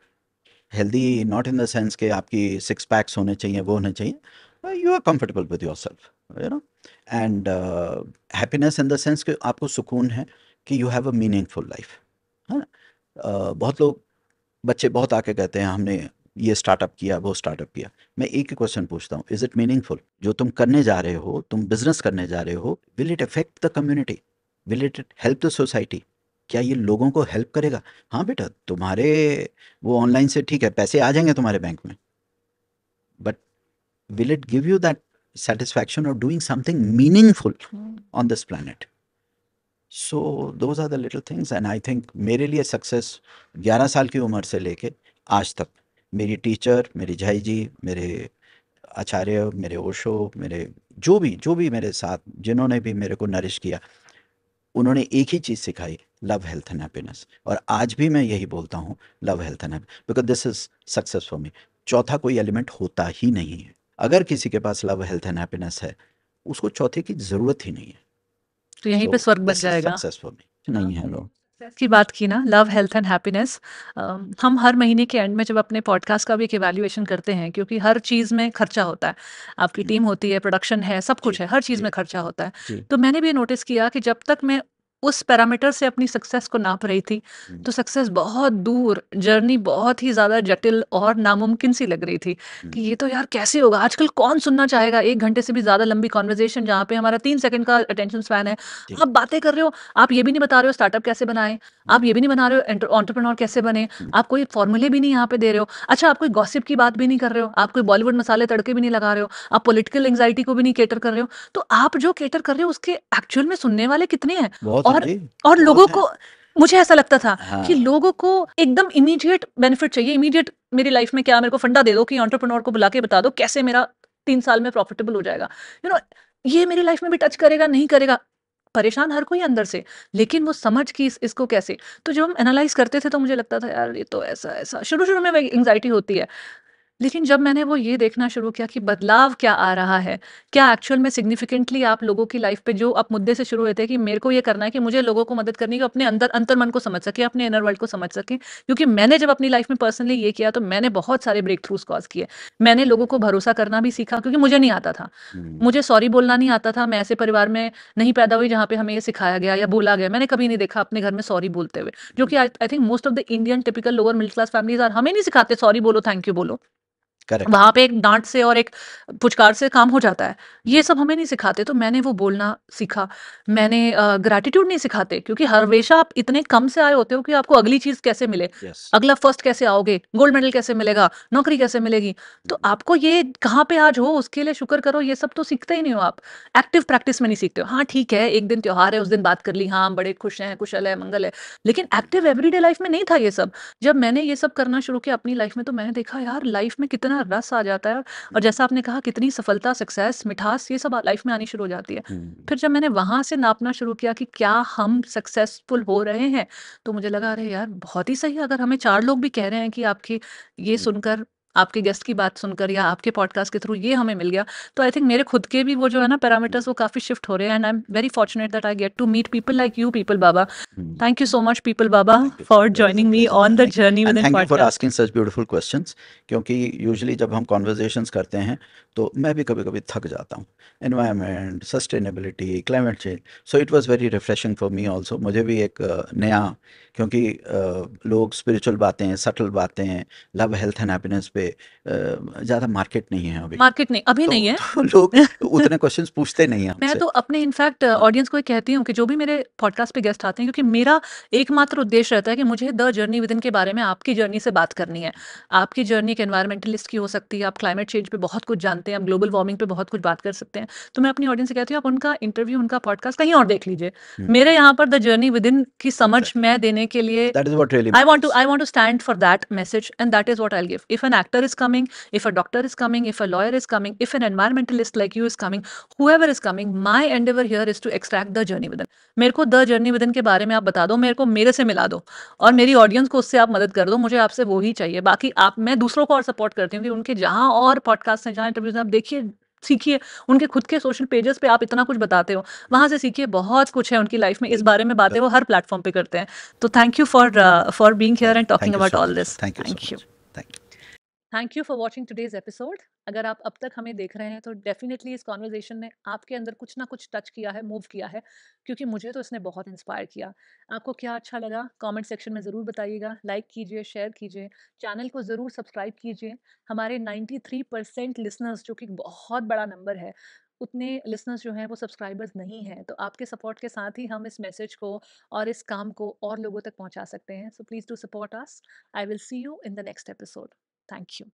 healthy not in the sense कि आपकी सिक्स पैक्स होने चाहिए, वो होने चाहिए, you are comfortable with yourself, you know, and happiness in the sense कि आपको सुकून है कि you have a meaningful life, है ना। बहुत लोग, बच्चे बहुत आके कहते हैं हमने ये स्टार्टअप किया, वो स्टार्टअप किया। मैं एक ही क्वेश्चन पूछता हूँ, इज इट मीनिंगफुल? जो तुम करने जा रहे हो, तुम बिजनेस करने जा रहे हो, will it affect the community? Will it help the society? क्या ये लोगों को हेल्प करेगा? हाँ बेटा, तुम्हारे वो ऑनलाइन से ठीक है, पैसे आ जाएंगे तुम्हारे बैंक में, but will it give you that satisfaction of doing something meaningful on this planet? So those are the little things, and I think मेरे लिए सक्सेस 11 साल की उम्र से लेके आज तक, मेरी टीचर, मेरी झाई जी, मेरे आचार्य, मेरे ओशो, मेरे जो भी मेरे साथ जिन्होंने भी मेरे को नरिश किया, उन्होंने एक ही चीज़ सिखाई, लव, हेल्थ एंड हैप्पीनेस। और आज भी मैं यही बोलता हूँ, love, health and happiness, because this is success for me. चौथा कोई एलिमेंट होता ही नहीं है। अगर किसी के पास लव, हेल्थ एंड हैप्पीनेस है, उसको चौथे की ज़रूरत ही नहीं है। तो यहीं सो पे स्वर्ग बन दिस इज जाएगा। Success for me. नहीं है लो। सक्सेस की बात की ना, लव, हेल्थ एंड हैप्पीनेस। हम हर महीने के एंड में जब अपने पॉडकास्ट का भी एक इवैल्यूएशन करते हैं, क्योंकि हर चीज़ में खर्चा होता है, आपकी टीम होती है, प्रोडक्शन है, सब जी कुछ है, हर चीज़ जी में खर्चा होता है। जी। तो मैंने भी नोटिस किया कि जब तक मैं उस पैरामीटर से अपनी सक्सेस को नाप रही थी, हम्म, तो सक्सेस बहुत दूर, जर्नी बहुत ही ज़्यादा जटिल और नामुमकिन सी लग रही थी कि ये तो यार कैसे होगा? आजकल कौन सुनना चाहेगा 1 घंटे से भी ज़्यादा लंबी कन्वर्सेशन जहाँ पे हमारा 3 सेकंड का अटेंशन स्पैन है। जी। आप बातें कर रहे हो, आप ये भी नहीं बता रहे हो स्टार्टअप कैसे बनाएँ, आप ये भी नहीं बना रहे हो एंटरप्रेन्योर कैसे बने, हम्म, आप कोई फ़ॉर्मूले भी नहीं यहाँ पे दे रहे हो। अच्छा, आप कोई गॉसिप की बात भी नहीं कर रहे हो, आप कोई बॉलीवुड मसाले तड़के भी नहीं लगा रहे हो, आप पॉलिटिकल एंग्ज़ायटी को भी नहीं कैटर कर रहे हो। तो आप जो कैटर कर रहे हो उसके एक्चुअल में सुनने वाले कितने हैं? बहुत हैं और जी, और लोगों बहुत हैं। को, मुझे ऐसा लगता था कि हाँ। लोगों को एकदम इमीडिएट बेनिफिट चाहिए, इमीडिएट मेरी लाइफ़ में क्या, मेरे को फंडा दे दो कि एंटरप्रेन्योर को बुला के बता दो कैसे मेरा 3 साल में प्रॉफिटेबल हो जाएगा। यू नो, ये मेरी लाइफ़ में भी टच करेगा, नहीं करेगा? परेशान हर कोई है अंदर से, लेकिन वो समझ कि इसको कैसे। तो जब हम एनालाइज़ करते थे तो मुझे लगता था यार ये तो ऐसा-ऐसा, शुरू-शुरू में वही एंग्ज़ायटी होती है। लेकिन जब मैंने वो ये देखना शुरू किया कि बदलाव क्या आ रहा है, क्या एक्चुअल में सिग्निफिकेंटली आप लोगों की लाइफ पे, जो आप मुद्दे से शुरू हुए थे कि मेरे को ये करना है कि मुझे लोगों को मदद करनी है कि अपने अंदर अंतर्मन को समझ सके, अपने इनर वर्ल्ड को समझ सके। क्योंकि मैंने जब अपनी लाइफ में पर्सनली ये किया तो मैंने बहुत सारे ब्रेक थ्रूज कॉज किए। मैंने लोगों को भरोसा करना भी सीखा, क्योंकि मुझे नहीं आता था। हम्म, मुझे सॉरी बोलना नहीं आता था। मैं ऐसे परिवार में नहीं पैदा हुई जहाँ पे हमें ये सिखाया गया या बोला गया। मैंने कभी नहीं देखा अपने घर में सॉरी बोलते हुए, जो कि I think most of the Indian typical lower middle class families are, हमें नहीं सिखाते सॉरी बोलो, थैंक यू बोलो। करेक्ट। वहाँ पे एक डाँट से और एक पुचकार से काम हो जाता है। ये सब हमें नहीं सिखाते, तो मैंने वो बोलना सीखा। मैंने ग्रैटिट्यूड नहीं सिखाते, क्योंकि हमेशा आप इतने कम से आए होते हो कि आपको अगली चीज़ कैसे मिले, यस। अगला फर्स्ट कैसे आओगे, गोल्ड मेडल कैसे मिलेगा, नौकरी कैसे मिलेगी। तो आपको ये कहाँ पे आज हो उसके लिए शुक्र करो, ये सब तो सीखते ही नहीं हो आप। एक्टिव प्रैक्टिस में नहीं सीखते हो। हाँ, ठीक है, एक दिन त्योहार है, उस दिन बात कर ली, हाँ, हम बड़े खुश हैं, कुशल है, मंगल है। लेकिन एक्टिव एवरीडे लाइफ में नहीं था ये सब। जब मैंने ये सब करना शुरू किया अपनी लाइफ में, तो मैंने देखा यार लाइफ में कितना रस आ जाता है, और जैसा आपने कहा कितनी सफलता, सक्सेस, मिठास, ये सब लाइफ में आनी शुरू हो जाती है। फिर जब मैंने वहां से नापना शुरू किया कि क्या हम सक्सेसफुल हो रहे हैं, तो मुझे लगा अरे यार बहुत ही सही है। अगर हमें 4 लोग भी कह रहे हैं कि आपकी ये सुनकर, आपके गेस्ट की बात सुनकर या आपके पॉडकास्ट के थ्रू ये हमें मिल गया, तो आई थिंक मेरे खुद के भी वो जो है ना पैरामीटर्स, वो काफी शिफ्ट हो रहे हैं। And I am very fortunate that I get to meet people like you, people Baba. Thank you so much, People Baba, thank you. for it was a joining me pleasure, on the thank you, Journey and Within thank you for podcast. Asking such beautiful questions. क्योंकि usually जब हम conversations करते हैं तो मैं भी कभी कभी थक जाता हूँ। Environment, sustainability, climate change, so it was very refreshing for me also. मुझे भी एक नया, क्योंकि लोग स्पिरिचुअल बातें, सटल बातें, लव, हेल्थ एंड हैप्पीनेस पे पे ज़्यादा मार्केट नहीं है अभी। मार्केट नहीं, अभी तो नहीं है। तो लोग उतने क्वेश्चंस पूछते नहीं हैं मैं हमसे। तो अपने इनफैक्ट ऑडियंस को ये कहती हूँ कि जो भी मेरे पॉडकास्ट पे गेस्ट आते हैं, क्योंकि मेरा एकमात्र उद्देश्य रहता है कि मुझे द जर्नी विद इन के बारे में आपकी जर्नी से बात करनी है। आपकी जर्नी एक एनवायरमेंटलिस्ट की हो सकती है, आप क्लाइमेट चेंज पे बहुत कुछ जानते हैं, आप ग्लोबल वार्मिंग पे बहुत कुछ बात कर सकते हैं। तो मैं अपनी ऑडियंस से कहती हूँ, आप उनका इंटरव्यू, उनका पॉडकास्ट कहीं और देख लीजिए। हुँ, मेरे यहाँ पर द जर्नी विद इन की समझ एग्ज़ैक्टली। मैं देने के लिए that is what really I want to matters. I want to stand for that message, and that is what I'll give. If an actor is coming, if a doctor is coming, if a lawyer is coming, if an environmentalist like you is coming, whoever is coming, my endeavor here is to extract the journey within. मेरे को the journey within के बारे में आप बता दो, मेरे को मेरे से मिला दो, और मेरी ऑडियंस को उससे आप मदद कर दो। मुझे आपसे वो ही चाहिए। बाकी आप, मैं दूसरों को और सपोर्ट करती हूँ कि उनके जहाँ और पॉडकास्ट हैं, जहाँ इंटरव्यूज हैं, आप देखिए, सीखिए। उनके खुद के सोशल पेजेस पे आप इतना कुछ बताते हो, वहां से सीखिए। बहुत कुछ है उनकी लाइफ में, इस बारे में बातें वो हर प्लेटफॉर्म पे करते हैं। तो thank you for being here and talking thank you about so all much, this. Thank you so thank you. Much, thank you. Thank you for watching today's episode. अगर आप अब तक हमें देख रहे हैं तो डेफिनेटली इस कॉन्वर्जेशन ने आपके अंदर कुछ ना कुछ टच किया है, मूव किया है, क्योंकि मुझे तो इसने बहुत इंस्पायर किया। आपको क्या अच्छा लगा कमेंट सेक्शन में ज़रूर बताइएगा। लाइक कीजिए, शेयर कीजिए, चैनल को ज़रूर सब्सक्राइब कीजिए। हमारे 93% लिसनर्स, जो कि बहुत बड़ा नंबर है, उतने लिसनर्स जो हैं वो सब्सक्राइबर्स नहीं हैं। तो आपके सपोर्ट के साथ ही हम इस मैसेज को और इस काम को और लोगों तक पहुंचा सकते हैं। So please do support us. I will see you in the next episode. Thank you.